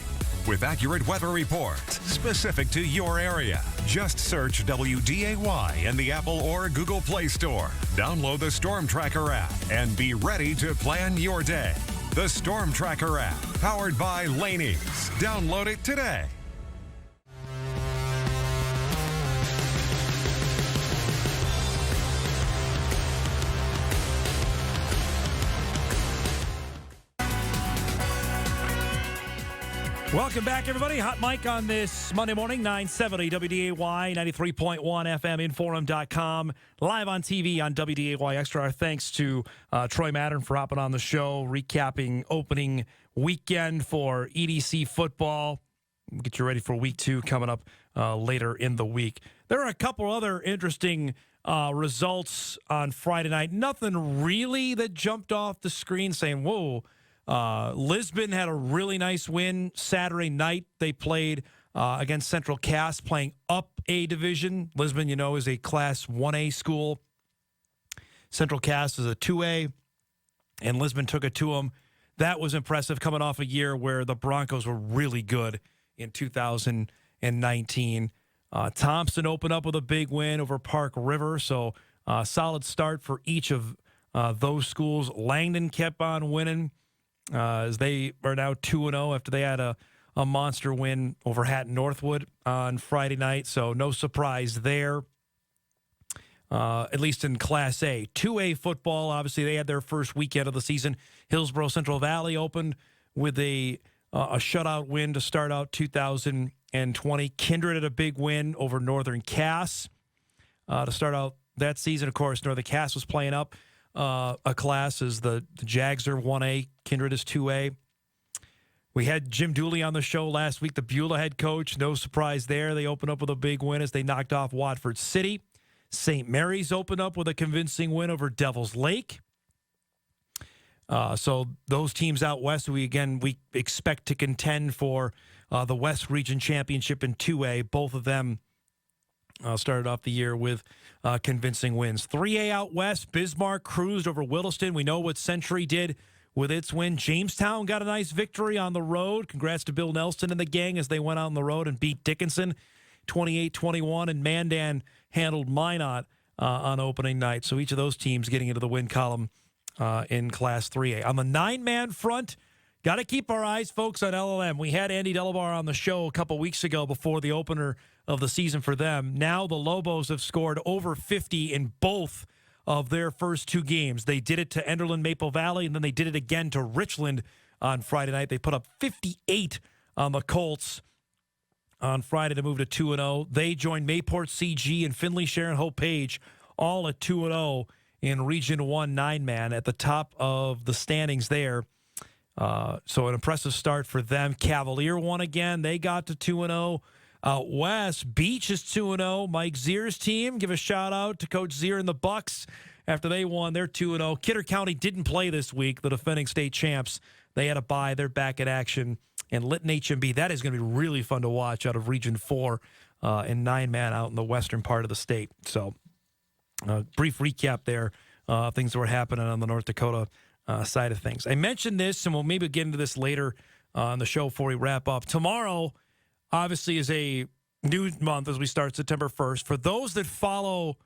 with accurate weather reports specific to your area. Just search WDAY in the Apple or Google Play Store. Download the Storm Tracker app and be ready to plan your day. The Storm Tracker app, powered by Laney's. Download it today. Welcome back, everybody. Hot Mic on this Monday morning, 970 WDAY, 93.1 FM, Inforum.com, live on TV on WDAY Extra. Our thanks to Troy Mattern for hopping on the show, recapping opening weekend for EDC football. We'll get you ready for week 2 coming up later in the week. There are a couple other interesting results on Friday night. Nothing really that jumped off the screen saying, whoa. Lisbon had a really nice win Saturday night. They played against Central Cass, playing up a division. Lisbon, you know, is a Class 1A school. Central Cass is a 2A, and Lisbon took it to them. That was impressive, coming off a year where the Broncos were really good in 2019. Thompson opened up with a big win over Park River, so solid start for each of those schools. Langdon kept on winning. As they are now 2-0 after they had a monster win over Hatton Northwood on Friday night. So no surprise there, at least in Class A. 2A football, obviously, they had their first weekend of the season. Hillsborough Central Valley opened with a shutout win to start out 2020. Kindred had a big win over Northern Cass to start out that season. Of course, Northern Cass was playing up a class as the Jags are 1A, Kindred is 2A. We had Jim Dooley on the show last week, the Beulah head coach. No surprise there. They opened up with a big win as they knocked off Watford City. St. Mary's opened up with a convincing win over Devil's Lake. So those teams out west, we expect to contend for the West Region Championship in 2A. Both of them started off the year with convincing wins. 3A out west, Bismarck cruised over Williston. We know what Century did with its win. Jamestown got a nice victory on the road. Congrats to Bill Nelson and the gang as they went out on the road and beat Dickinson 28-21. And Mandan handled Minot on opening night. So each of those teams getting into the win column in Class 3A. On the 9-man front, got to keep our eyes, folks, on LLM. We had Andy Delabar on the show a couple weeks ago before the opener of the season for them. Now the Lobos have scored over 50 in both of their first 2 games. They did it to Enderlin Maple Valley, and then they did it again to Richland on Friday night. They put up 58 on the Colts on Friday to move to 2-0. They joined Mayport CG and Finley Sharon Hope Page all at 2-0 in Region 1 9-man at the top of the standings there. So an impressive start for them. Cavalier won again. They got to 2-0. Out west, Beach is 2-0. Mike Zier's team, give a shout-out to Coach Zier and the Bucks after they won. They're 2-0. Kidder County didn't play this week, the defending state champs. They had a bye. They're back in action. And Lytton HMB, that is going to be really fun to watch out of Region 4 in 9-man out in the western part of the state. So brief recap there, things that were happening on the North Dakota side of things. I mentioned this, and we'll maybe get into this later on the show before we wrap up. Tomorrow, obviously, is a new month as we start September 1st. For those that follow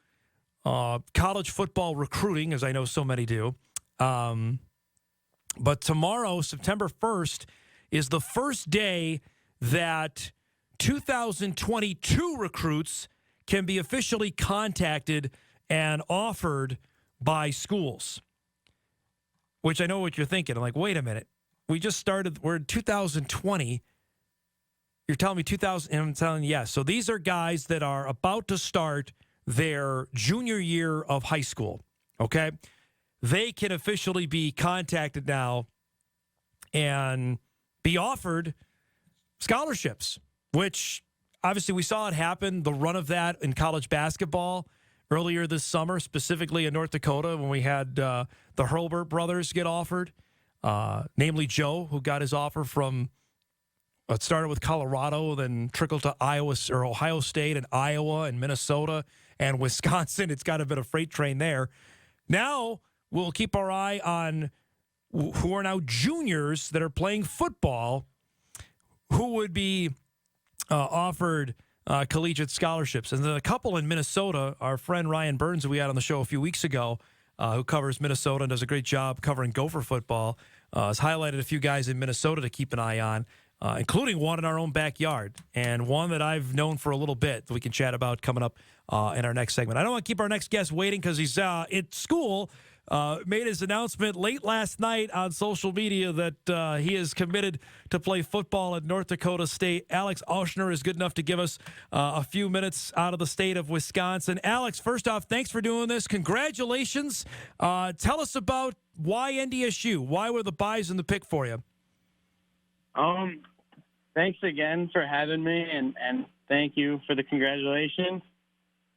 college football recruiting, as I know so many do. But tomorrow, September 1st, is the first day that 2022 recruits can be officially contacted and offered by schools. Which I know what you're thinking. I'm like, wait a minute. We just started, we're in 2020. You're telling me 2000, and I'm telling you, yes. So these are guys that are about to start their junior year of high school, okay? They can officially be contacted now and be offered scholarships, which obviously we saw it happen, the run of that in college basketball earlier this summer, specifically in North Dakota when we had the Hurlburt brothers get offered, namely Joe, who got his offer from it started with Colorado, then trickled to Iowa or Ohio State and Iowa and Minnesota and Wisconsin. It's got a bit of freight train there. Now we'll keep our eye on who are now juniors that are playing football who would be offered collegiate scholarships. And then a couple in Minnesota, our friend Ryan Burns, who we had on the show a few weeks ago, who covers Minnesota and does a great job covering Gopher football, has highlighted a few guys in Minnesota to keep an eye on. Including one in our own backyard and one that I've known for a little bit that we can chat about coming up in our next segment. I don't want to keep our next guest waiting because he's at school. Made his announcement late last night on social media that he is committed to play football at North Dakota State. Alex Auschner is good enough to give us a few minutes out of the state of Wisconsin. Alex, first off, thanks for doing this. Congratulations. Tell us about why NDSU. Why were the Bison the pick for you? Thanks again for having me, and thank you for the congratulations.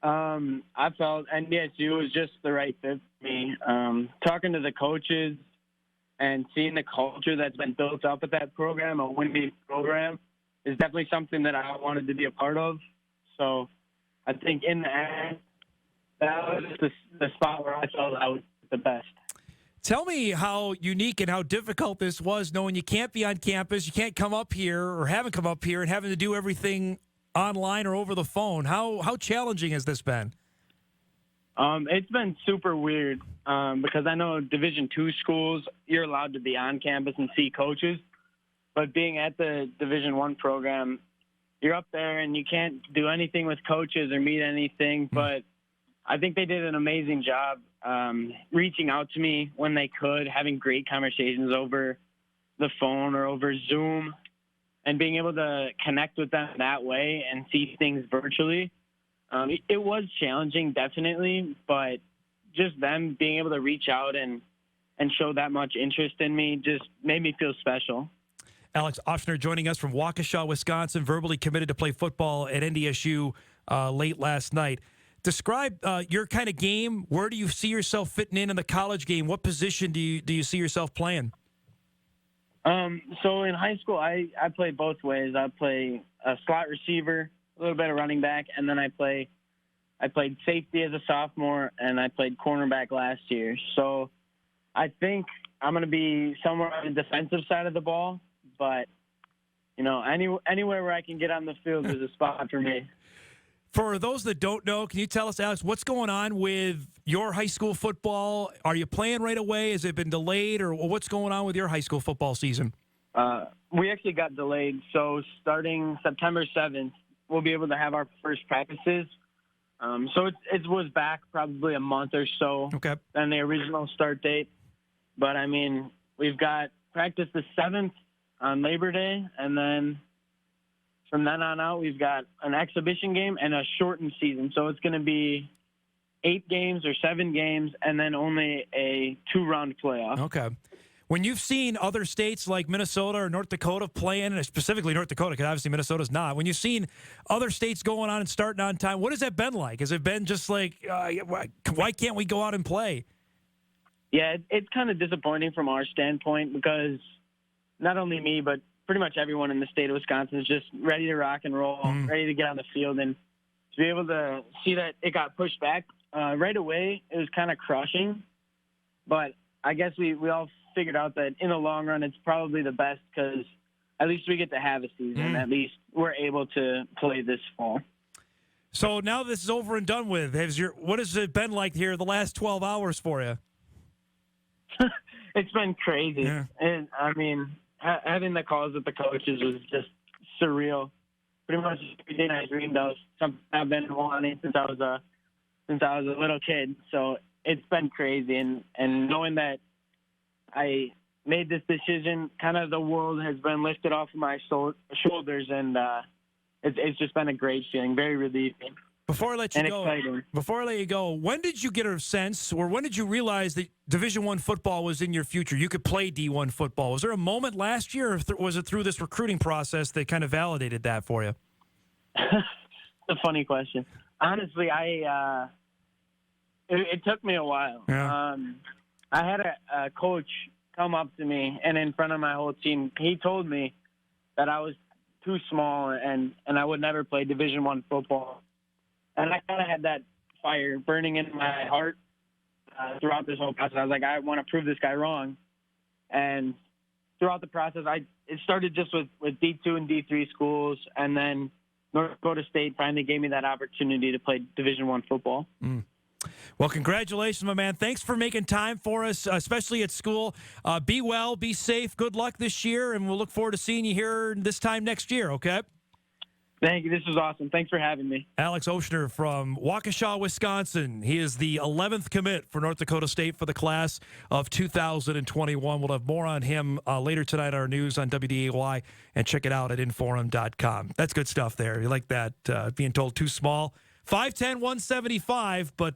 I felt NDSU was just the right fit for me. Talking to the coaches and seeing the culture that's been built up at that program, a winning program, is definitely something that I wanted to be a part of. So I think in the end, that was the spot where I felt I was the best. Tell me how unique and how difficult this was, knowing you can't be on campus, you can't come up here or haven't come up here and having to do everything online or over the phone. How challenging has this been? It's been super weird because I know Division II schools, you're allowed to be on campus and see coaches. But being at the Division I program, you're up there and you can't do anything with coaches or meet anything. But I think they did an amazing job reaching out to me when they could, having great conversations over the phone or over Zoom, and being able to connect with them that way and see things virtually. It was challenging, definitely, but just them being able to reach out and show that much interest in me just made me feel special. Alex Auschner joining us from Waukesha, Wisconsin, verbally committed to play football at NDSU late last night. Describe your kind of game. Where do you see yourself fitting in the college game? What position do you see yourself playing? So in high school, I play both ways. I play a slot receiver, a little bit of running back, and then I played safety as a sophomore, and I played cornerback last year. So I think I'm going to be somewhere on the defensive side of the ball, but anywhere where I can get on the field is a spot for me. For those that don't know, can you tell us, Alex, what's going on with your high school football? Are you playing right away? Has it been delayed, or what's going on with your high school football season? We actually got delayed, so starting September 7th, we'll be able to have our first practices. So it was back probably a month or so than the original start date. But, I mean, we've got practice the 7th on Labor Day, and then from then on out, we've got an exhibition game and a shortened season. So it's going to be 8 games or 7 games and then only a 2-round playoff. Okay. When you've seen other states like Minnesota or North Dakota playing, and specifically North Dakota, because obviously Minnesota's not, when you've seen other states going on and starting on time, what has that been like? Has it been just like, why can't we go out and play? Yeah, it's kind of disappointing from our standpoint because not only me, but pretty much everyone in the state of Wisconsin is just ready to rock and roll, ready to get on the field. And to be able to see that it got pushed back right away, it was kind of crushing. But I guess we all figured out that in the long run, it's probably the best because at least we get to have a season. At least we're able to play this fall. So now this is over and done with. What has it been like here the last 12 hours for you? It's been crazy. Yeah. And I mean, having the calls with the coaches was just surreal. Pretty much everything I dreamed of. Something I've been wanting since I was a little kid. So it's been crazy, and knowing that I made this decision, kind of the world has been lifted off of my shoulders, and it's just been a great feeling, very relieving. Before I let you go, when did you get a sense, or when did you realize that Division I football was in your future? You could play D1 football. Was there a moment last year, or was it through this recruiting process that kind of validated that for you? It's a funny question. Honestly, it took me a while. Yeah. I had a coach come up to me, and in front of my whole team, he told me that I was too small and I would never play Division I football. And I kind of had that fire burning in my heart throughout this whole process. I was like, I want to prove this guy wrong. And throughout the process, it started just with D2 and D3 schools, and then North Dakota State finally gave me that opportunity to play Division I football. Well, congratulations, my man. Thanks for making time for us, especially at school. Be well, be safe. Good luck this year, and we'll look forward to seeing you here this time next year, okay? Thank you. This was awesome. Thanks for having me. Alex Oshner from Waukesha, Wisconsin. He is the 11th commit for North Dakota State for the class of 2021. We'll have more on him later tonight on our news on WDAY, and check it out at inforum.com. That's good stuff there. You like that, being told too small. 5'10", 175, but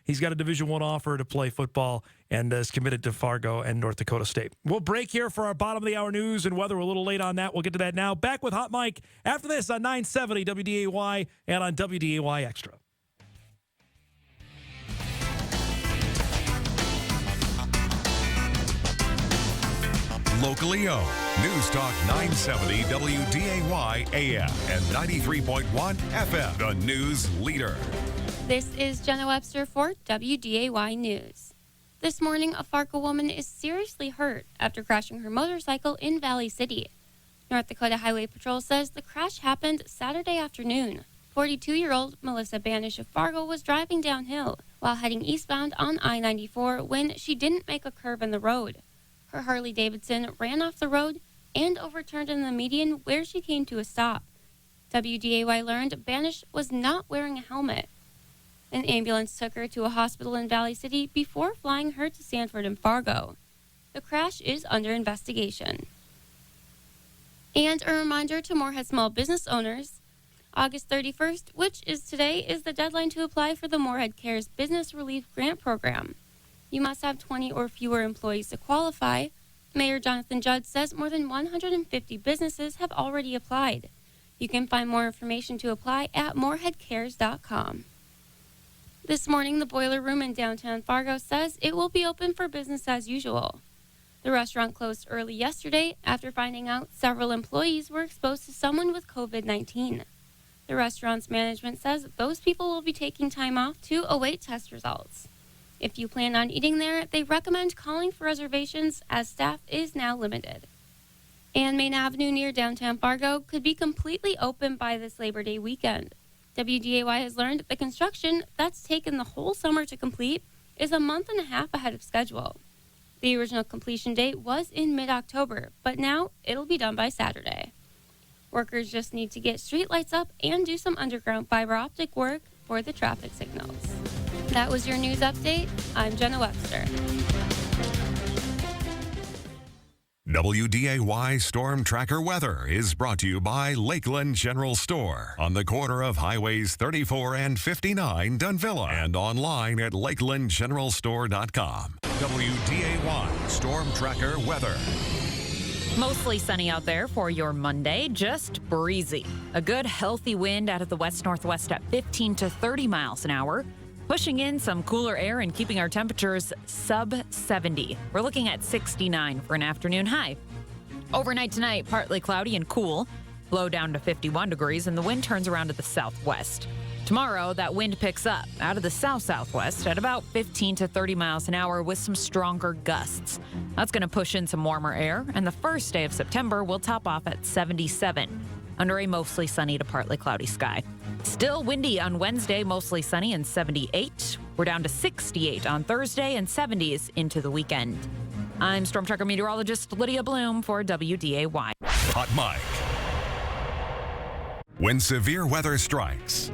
he's got a Division I offer to play football and is committed to Fargo and North Dakota State. We'll break here for our bottom of the hour news and weather. We're a little late on that. We'll get to that now. Back with Hot Mike after this on 970 WDAY and on WDAY Extra. Locally owned. News Talk 970 WDAY AM and 93.1 FM. The news leader. This is Jenna Webster for WDAY News. This morning, a Fargo woman is seriously hurt after crashing her motorcycle in Valley City. North Dakota Highway Patrol says the crash happened Saturday afternoon. 42-year-old Melissa Banish of Fargo was driving downhill while heading eastbound on I-94 when she didn't make a curve in the road. Her Harley-Davidson ran off the road and overturned in the median where she came to a stop. WDAY learned Banish was not wearing a helmet. An ambulance took her to a hospital in Valley City before flying her to Sanford and Fargo. The crash is under investigation. And a reminder to Moorhead small business owners, August 31st, which is today, is the deadline to apply for the Moorhead Cares Business Relief Grant Program. You must have 20 or fewer employees to qualify. Mayor Jonathan Judd says more than 150 businesses have already applied. You can find more information to apply at moorheadcares.com. This morning, the Boiler Room in downtown Fargo says it will be open for business as usual. The restaurant closed early yesterday after finding out several employees were exposed to someone with COVID-19. The restaurant's management says those people will be taking time off to await test results. If you plan on eating there, they recommend calling for reservations as staff is now limited. And Main Avenue near downtown Fargo could be completely open by this Labor Day weekend. WDAY has learned the construction that's taken the whole summer to complete is a month and a half ahead of schedule. The original completion date was in mid-October, but now it'll be done by Saturday. Workers just need to get street lights up and do some underground fiber optic work for the traffic signals. That was your news update. I'm Jenna Webster. WDAY Storm Tracker Weather is brought to you by Lakeland General Store on the corner of Highways 34 and 59 Dunvilla and online at lakelandgeneralstore.com. WDAY Storm Tracker Weather. Mostly sunny out there for your Monday, just breezy. A good healthy wind out of the west-northwest at 15 to 30 miles an hour. Pushing in some cooler air and keeping our temperatures sub 70. We're looking at 69 for an afternoon high. Overnight tonight, partly cloudy and cool. Low down to 51 degrees, and the wind turns around to the southwest. Tomorrow, that wind picks up out of the south-southwest at about 15 to 30 miles an hour with some stronger gusts. That's going to push in some warmer air, and the first day of September will top off at 77. under a mostly sunny to partly cloudy sky. Still windy on Wednesday, mostly sunny and 78. We're down to 68 on Thursday and 70s into the weekend. I'm Storm Tracker meteorologist Lydia Bloom for WDAY. Hot Mic. When severe weather strikes,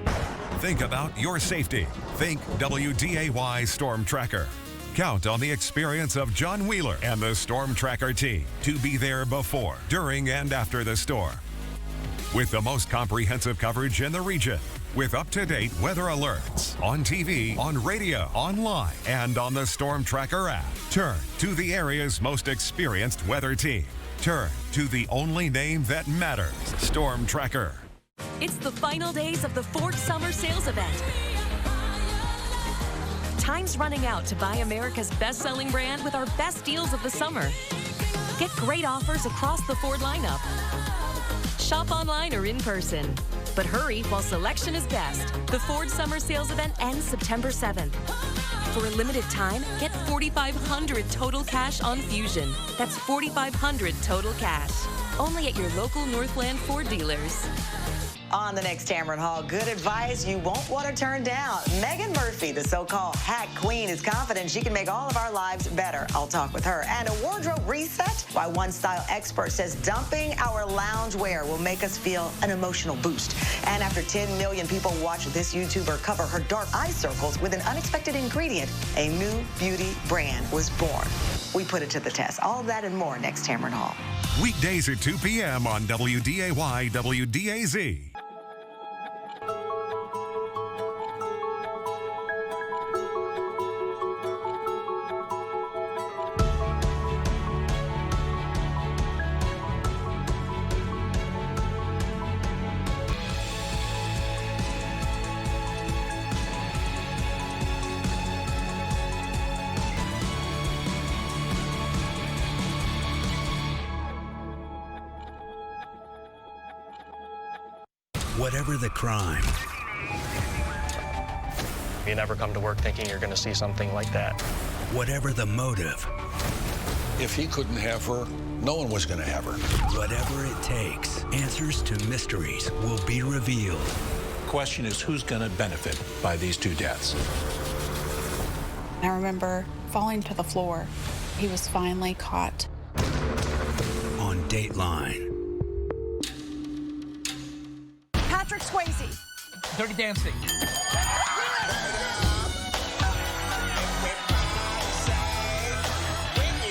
think about your safety. Think WDAY Storm Tracker. Count on the experience of John Wheeler and the Storm Tracker team to be there before, during, and after the storm. With the most comprehensive coverage in the region, with up-to-date weather alerts on TV, on radio, online, and on the Storm Tracker app. Turn to the area's most experienced weather team. Turn to the only name that matters, Storm Tracker. It's the final days of the Ford Summer Sales Event. Time's running out to buy America's best-selling brand with our best deals of the summer. Get great offers across the Ford lineup. Shop online or in person. But hurry while selection is best. The Ford Summer Sales Event ends September 7th. For a limited time, get $4,500 total cash on Fusion. That's $4,500 total cash. Only at your local Northland Ford dealers. On the next Tamron Hall, good advice you won't want to turn down. Megan Murphy, the so-called hack queen, is confident she can make all of our lives better. I'll talk with her. And a wardrobe reset? Why one style expert says dumping our loungewear will make us feel an emotional boost. And after 10 million people watch this YouTuber cover her dark eye circles with an unexpected ingredient, a new beauty brand was born. We put it to the test. All of that and more next Tamron Hall. Weekdays at 2 p.m. on WDAY, WDAZ. Whatever the crime. You never come to work thinking you're going to see something like that. Whatever the motive. If he couldn't have her, no one was going to have her. Whatever it takes, answers to mysteries will be revealed. The question is, who's going to benefit by these two deaths? I remember falling to the floor. He was finally caught. On Dateline. Patrick Swayze. Dirty Dancing.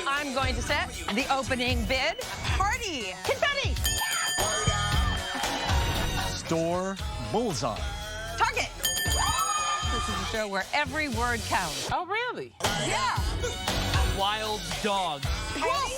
I'm going to set the opening bid. Party. Confetti. Store Bullseye. Target. This is a show where every word counts. Oh, really? Yeah. Wild Dog. Whoa.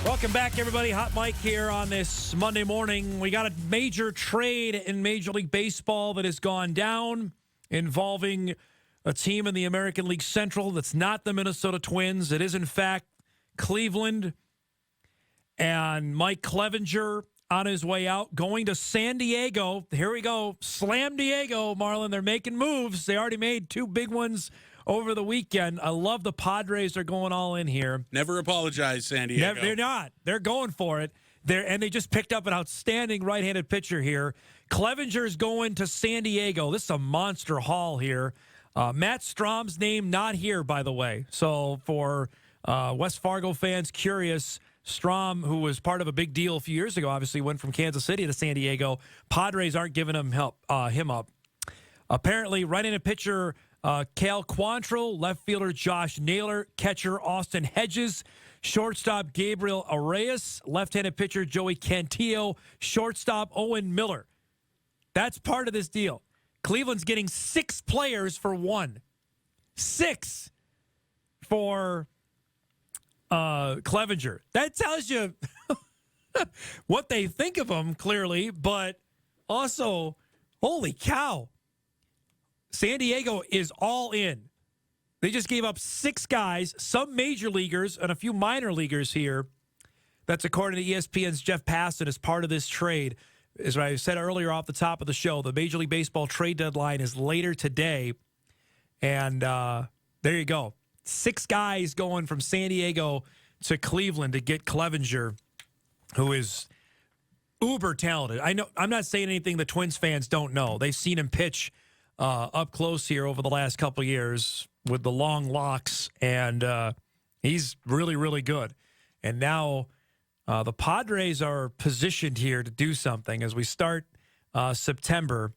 Welcome back, everybody. Hot Mic here on this Monday morning. We got a major trade in Major League Baseball that has gone down involving a team in the American League Central that's not the Minnesota Twins. It is, in fact, Cleveland. And Mike Clevenger on his way out, going to San Diego. Here we go. Slam Diego, Marlon. They're making moves. They already made two big ones over the weekend. I love the Padres are going all in here. Never apologize, San Diego. They're not. They're going for it. And they just picked up an outstanding right-handed pitcher here. Clevenger's going to San Diego. This is a monster haul here. Matt Strom's name not here, by the way. So for West Fargo fans curious, Strom, who was part of a big deal a few years ago, obviously went from Kansas City to San Diego. Padres aren't giving him him up. Apparently, right-handed pitcher Cal Quantrill, left fielder Josh Naylor, catcher Austin Hedges, shortstop Gabriel Arias, left-handed pitcher Joey Cantillo, shortstop Owen Miller. That's part of this deal. Cleveland's getting 6 players for 1. 6 for Clevenger. That tells you what they think of him, clearly, but also, holy cow. San Diego is all in. They just gave up 6 guys, some major leaguers and a few minor leaguers here, that's according to ESPN's Jeff Passan as part of this trade. As I said earlier off the top of the show, the Major League Baseball trade deadline is later today. And there you go. 6 guys going from San Diego to Cleveland to get Clevenger, who is uber talented. I know I'm not saying anything the Twins fans don't know. They've seen him pitch up close here over the last couple of years with the long locks, and he's really, really good. And now the Padres are positioned here to do something as we start September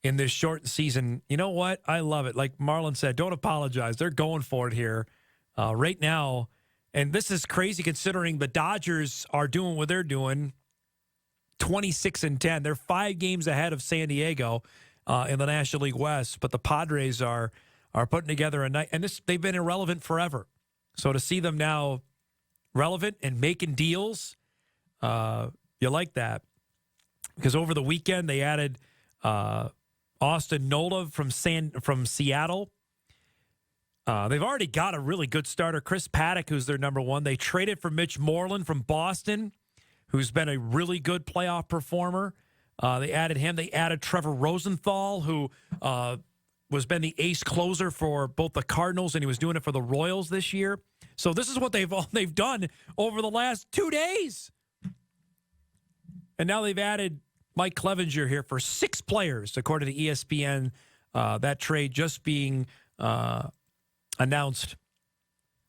in this shortened season. You know what? I love it. Like Marlon said, don't apologize. They're going for it here right now. And this is crazy considering the Dodgers are doing what they're doing, 26-10. They're 5 games ahead of San Diego in the National League West. But the Padres are putting together a night, and they've been irrelevant forever. So to see them now relevant and making deals, you like that. Because over the weekend they added Austin Nola from Seattle. They've already got a really good starter, Chris Paddock, who's their number 1. They traded for Mitch Moreland from Boston, who's been a really good playoff performer. They added him. They added Trevor Rosenthal, who was been the ace closer for both the Cardinals, and he was doing it for the Royals this year. So this is what they've done over the last 2 days. And now they've added Mike Clevenger here for 6 players, according to ESPN. That trade just being announced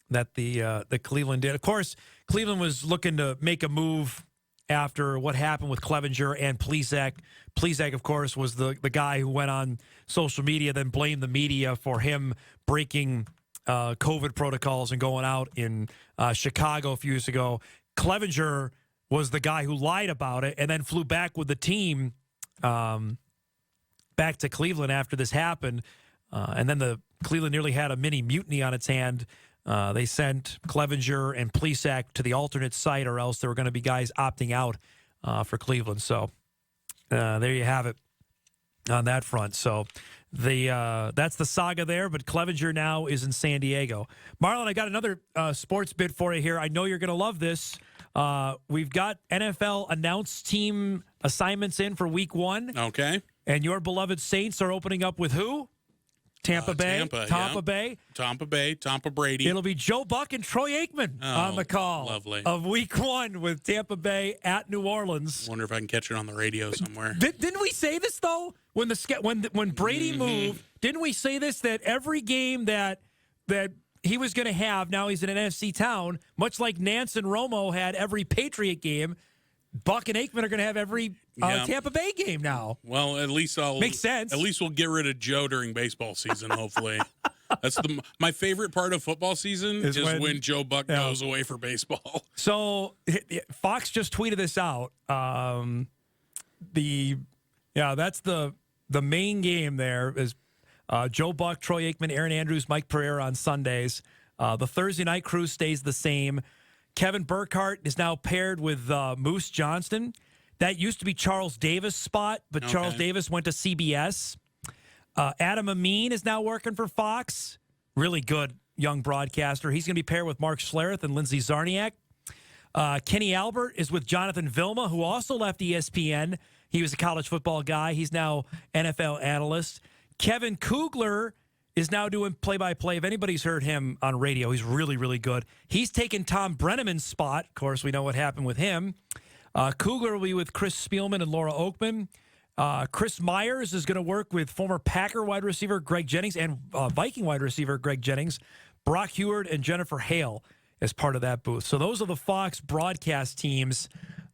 that the Cleveland did. Of course, Cleveland was looking to make a move after what happened with Clevenger and Plesac. Plesac, of course, was the guy who went on social media, then blamed the media for him breaking COVID protocols and going out in Chicago a few years ago. Clevenger was the guy who lied about it and then flew back with the team back to Cleveland after this happened. And then the Cleveland nearly had a mini mutiny on its hand. They sent Clevenger and Plesac to the alternate site, or else there were going to be guys opting out for Cleveland. So there you have it on that front. So that's the saga there, but Clevenger now is in San Diego. Marlon, I got another sports bit for you here. I know you're going to love this. We've got NFL announced team assignments in for week 1. Okay. And your beloved Saints are opening up with who? Tampa Bay. Tampa Bay. Tampa Brady. It'll be Joe Buck and Troy Aikman on the call. Lovely. Of week 1 with Tampa Bay at New Orleans. Wonder if I can catch it on the radio somewhere. Didn't we say this though when Brady moved? Didn't we say this, that every game that he was going to have, now he's in an NFC town, much like Nance and Romo had every Patriot game, Buck and Aikman are going to have every Tampa Bay game now. Well, at least makes sense. At least we'll get rid of Joe during baseball season. Hopefully, that's my favorite part of football seation is when Joe Buck goes away for baseball. So Fox just tweeted this out. That's the main game. There is Joe Buck, Troy Aikman, Aaron Andrews, Mike Pereira on Sundays. The Thursday night crew stays the same. Kevin Burkhardt is now paired with Moose Johnston. That used to be Charles Davis' spot, but Charles Davis went to CBS. Adam Amin is now working for Fox. Really good young broadcaster. He's going to be paired with Mark Schlereth and Lindsey Zarniak. Kenny Albert is with Jonathan Vilma, who also left ESPN. He was a college football guy. He's now NFL analyst. Kevin Kugler is now doing play-by-play. If anybody's heard him on radio, he's really, really good. He's taken Tom Brenneman's spot. Of course, we know what happened with him. Kugler will be with Chris Spielman and Laura Oakman. Chris Myers is going to work with former Packer wide receiver Greg Jennings and Viking wide receiver Greg Jennings. Brock Heward and Jennifer Hale as part of that booth. So those are the Fox broadcast teams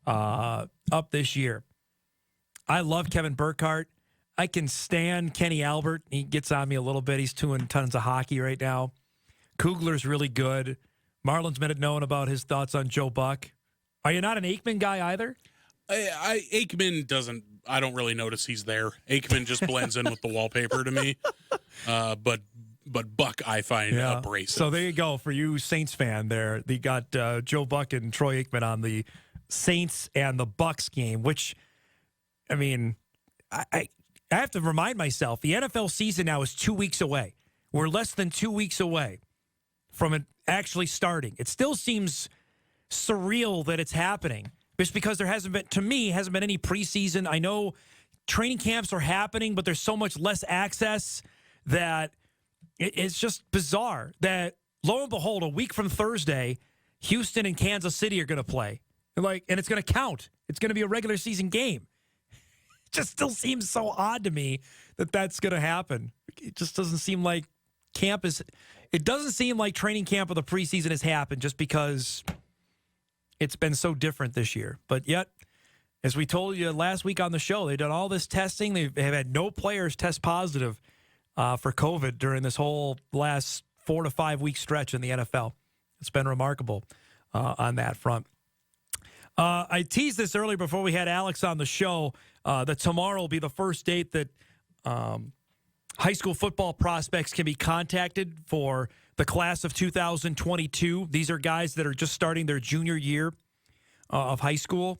up this year. I love Kevin Burkhardt. I can stand Kenny Albert. He gets on me a little bit. He's doing tons of hockey right now. Kugler's really good. Marlon's made it known about his thoughts on Joe Buck. Are you not an Aikman guy either? Aikman doesn't. I don't really notice he's there. Aikman just blends in with the wallpaper to me. But Buck I find abrasive. So there you go for you Saints fan there. They got Joe Buck and Troy Aikman on the Saints and the Bucks game, which, I mean, I have to remind myself, the NFL season now is 2 weeks away. We're less than 2 weeks away from it actually starting. It still seems surreal that it's happening. Just because there hasn't been any preseason. I know training camps are happening, but there's so much less access that it's just bizarre that, lo and behold, a week from Thursday, Houston and Kansas City are going to play. And it's going to count. It's going to be a regular season game. It just still seems so odd to me that that's going to happen. It just doesn't seem like it doesn't seem like training camp of the preseason has happened just because it's been so different this year. But yet, as we told you last week on the show, they've done all this testing. They have had no players test positive for COVID during this whole last 4 to 5 week stretch in the NFL. It's been remarkable on that front. I teased this earlier before we had Alex on the show that tomorrow will be the first date that high school football prospects can be contacted for the class of 2022. These are guys that are just starting their junior year of high school.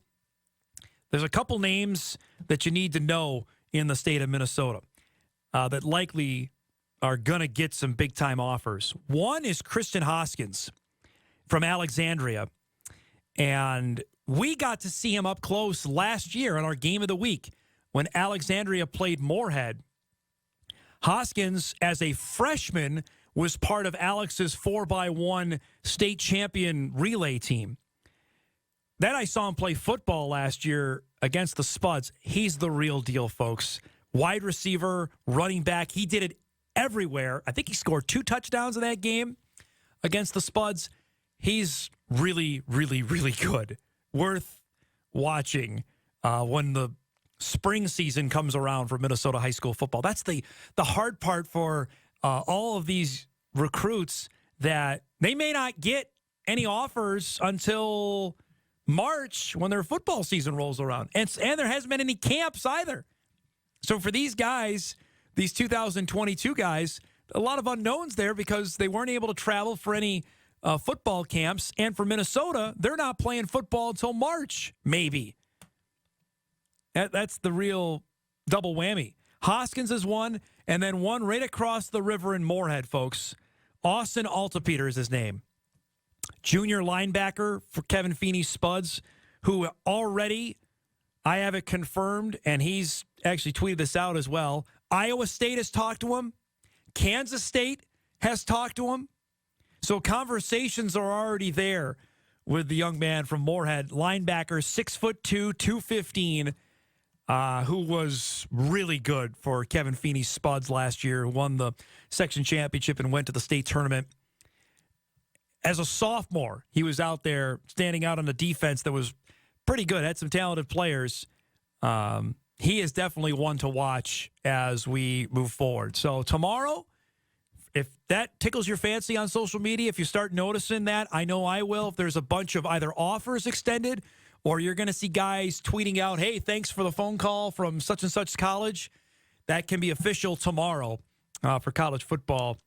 There's a couple names that you need to know in the state of Minnesota that likely are going to get some big-time offers. One is Christian Hoskins from Alexandria, and we got to see him up close last year on our Game of the Week when Alexandria played Moorhead. Hoskins, as a freshman, was part of Alex's 4x1 state champion relay team. Then I saw him play football last year against the Spuds. He's the real deal, folks. Wide receiver, running back. He did it everywhere. I think he scored 2 touchdowns in that game against the Spuds. He's really, really, really good. Worth watching when the spring season comes around for Minnesota high school football. That's the hard part for all of these recruits, that they may not get any offers until March when their football season rolls around. And there hasn't been any camps either. So for these guys, these 2022 guys, a lot of unknowns there because they weren't able to travel for any football camps. And for Minnesota, they're not playing football until March, maybe. That's the real double whammy. Hoskins is one, and then one right across the river in Moorhead, folks. Austin Altapeter is his name. Junior linebacker for Kevin Feeney's Spuds, who already, I have it confirmed, and he's actually tweeted this out as well. Iowa State has talked to him. Kansas State has talked to him. So conversations are already there with the young man from Moorhead, linebacker, 6'2", 215, who was really good for Kevin Feeney's Spuds last year, who won the section championship and went to the state tournament. As a sophomore, he was out there standing out on the defense that was pretty good, had some talented players. He is definitely one to watch as we move forward. So tomorrow, if that tickles your fancy on social media, if you start noticing that, I know I will, if there's a bunch of either offers extended or you're going to see guys tweeting out, hey, thanks for the phone call from such and such college, that can be official tomorrow for college football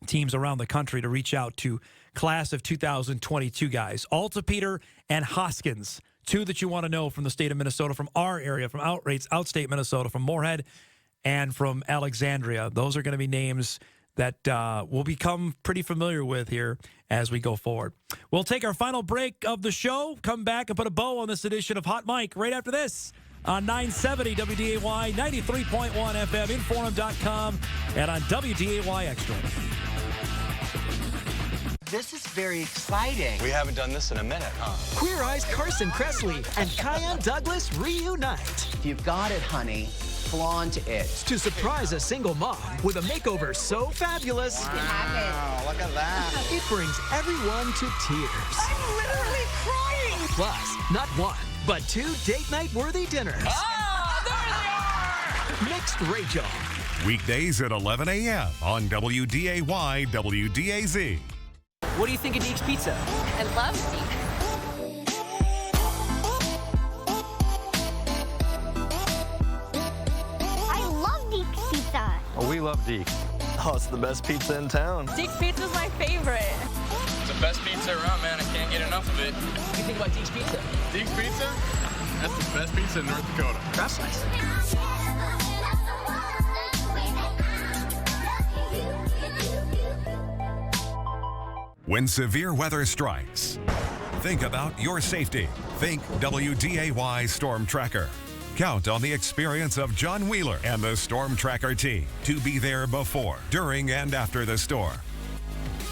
teams around the country to reach out to class of 2022 guys. Altapeter and Hoskins, two that you want to know from the state of Minnesota, from our area, from outstate Minnesota, from Moorhead and from Alexandria. Those are going to be names that we'll become pretty familiar with here as we go forward. We'll take our final break of the show, come back and put a bow on this edition of Hot Mic right after this on 970 WDAY, 93.1 FM, Inforum.com, and on WDAY Extra. This is very exciting. We haven't done this in a minute, huh? Queer Eye's Carson Kressley and Kyan Douglas reunite. If you've got it, honey, flaunt it. To surprise a single mom with a makeover so fabulous. Wow, look at that. It brings everyone to tears. I'm literally crying. Plus, not one, but 2 date night worthy dinners. Ah, there they are! Mixed Rachel. Weekdays at 11 a.m. on WDAY, WDAZ. What do you think of Deek's Pizza? I love Deek. I love Deek's Pizza. Oh, we love Deke. Oh, it's the best pizza in town. Deek's Pizza is my favorite. It's the best pizza around, man. I can't get enough of it. What do you think about Deek's Pizza? Deek's Pizza? That's the best pizza in North Dakota. That's nice. When severe weather strikes, Think about your safety. Think WDAY Storm Tracker. Count on the experience of John Wheeler and the Storm Tracker team to be there before, during, and after the storm.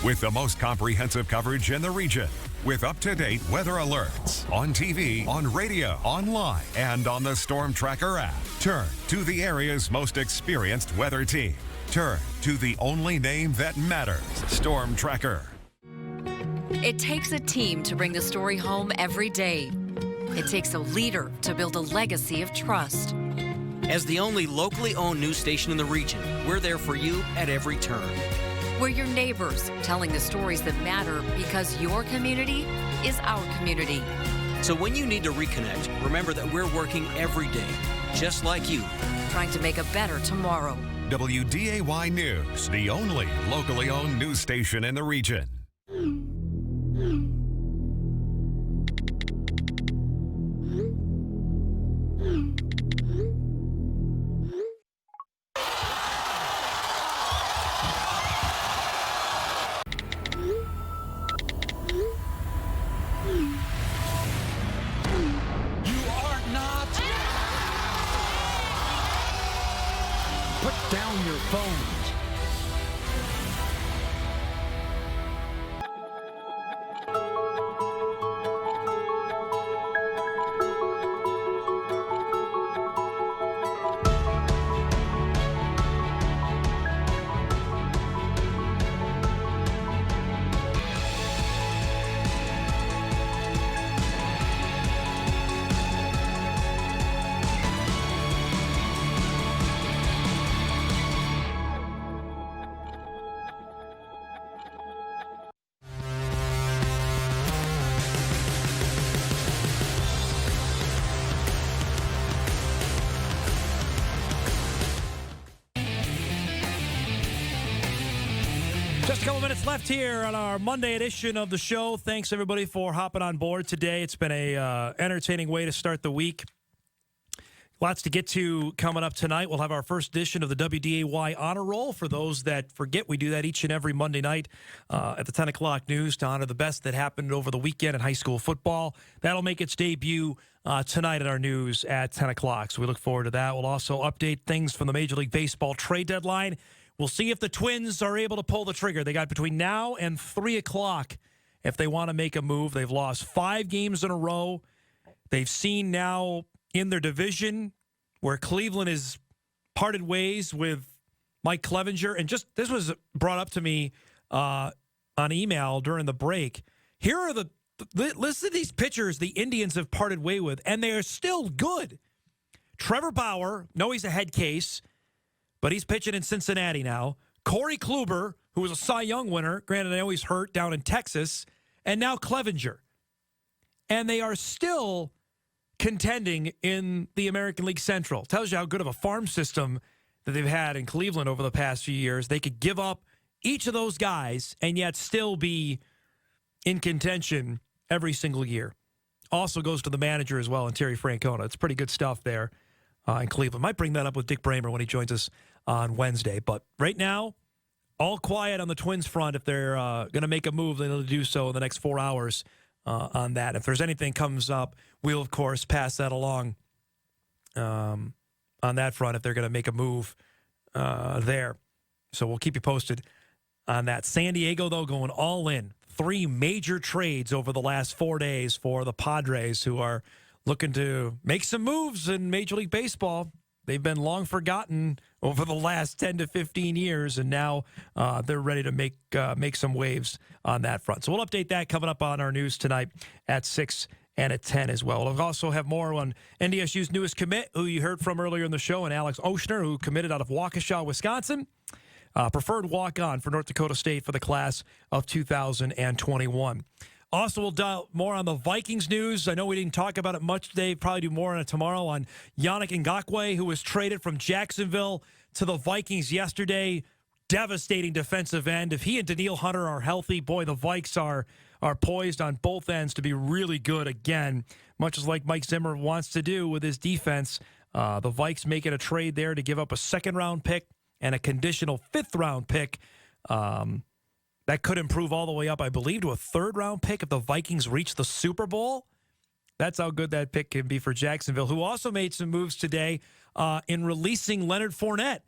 With the most comprehensive coverage in the region, with up-to-date weather alerts on TV, on radio, online, and on the Storm Tracker app. Turn to the area's most experienced weather team. Turn to the only name that matters, Storm Tracker. It takes a team to bring the story home every day. It takes a leader to build a legacy of trust. As the only locally owned news station in the region, we're there for you at every turn. We're your neighbors, telling the stories that matter because your community is our community. So when you need to reconnect, remember that we're working every day, just like you. Trying to make a better tomorrow. WDAY News, the only locally owned news station in the region. Put down your phones. Just a couple minutes left here on our Monday edition of the show. Thanks, everybody, for hopping on board today. It's been a entertaining way to start the week. Lots to get to coming up tonight. We'll have our first edition of the WDAY Honor Roll. For those that forget, we do that each and every Monday night at the 10 o'clock news to honor the best that happened over the weekend in high school football. That'll make its debut tonight at our news at 10 o'clock, so we look forward to that. We'll also update things from the Major League Baseball trade deadline. We'll see if the Twins are able to pull the trigger. They got between now and 3 o'clock if they want to make a move. They've lost 5 games in a row. They've seen now in their division where Cleveland has parted ways with Mike Clevenger. And just this was brought up to me on email during the break. Here are the listen to these pitchers the Indians have parted way with, and they are still good. Trevor Bauer, no, he's a head case, but he's pitching in Cincinnati now. Corey Kluber, who was a Cy Young winner, granted I know he's hurt down in Texas, and now Clevenger. And they are still contending in the American League Central. Tells you how good of a farm system that they've had in Cleveland over the past few years. They could give up each of those guys and yet still be in contention every single year. Also goes to the manager as well, and Terry Francona. It's pretty good stuff there in Cleveland. Might bring that up with Dick Bramer when he joins us on Wednesday. But right now, all quiet on the Twins front. If they're going to make a move, they'll do so in the next 4 hours on that. If there's anything comes up, we'll, of course, pass that along on that front if they're going to make a move there. So we'll keep you posted on that. San Diego, though, going all in. 3 major trades over the last 4 days for the Padres, who are looking to make some moves in Major League Baseball. They've been long forgotten over the last 10 to 15 years, and now they're ready to make some waves on that front. So we'll update that coming up on our news tonight at 6 and at 10 as well. We'll also have more on NDSU's newest commit, who you heard from earlier in the show, and Alex Oshner, who committed out of Waukesha, Wisconsin. Preferred walk-on for North Dakota State for the class of 2021. Also, we'll dial more on the Vikings news. I know we didn't talk about it much today. Probably do more on it tomorrow on Yannick Ngakoue, who was traded from Jacksonville to the Vikings yesterday. Devastating defensive end. If he and Daniil Hunter are healthy, boy, the Vikes are poised on both ends to be really good again, much as like Mike Zimmer wants to do with his defense. The Vikes making a trade there to give up a second-round pick and a conditional 5th-round pick That could improve all the way up, I believe, to a third-round pick if the Vikings reach the Super Bowl. That's how good that pick can be for Jacksonville, who also made some moves today in releasing Leonard Fournette,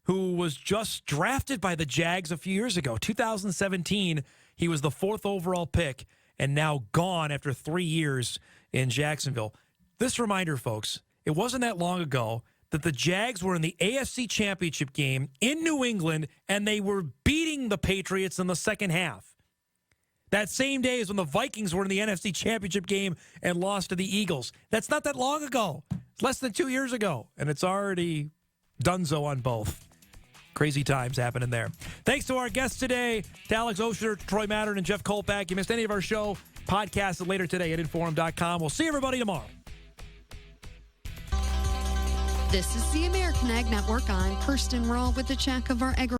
who was just drafted by the Jags a few years ago. 2017, he was the 4th overall pick and now gone after 3 years in Jacksonville. This reminder, folks, it wasn't that long ago that the Jags were in the AFC Championship game in New England, and they were beating the Patriots in the second half. That same day is when the Vikings were in the NFC Championship game and lost to the Eagles. That's not that long ago. It's less than 2 years ago, and it's already donezo on both. Crazy times happening there. Thanks to our guests today, to Alex Osher, Troy Mattern, and Jeff Kolpak. You missed any of our show, podcast it later today at Inforum.com. We'll see everybody tomorrow. This is the American Ag Network. I'm Kirsten Rawl with the check of our agriculture.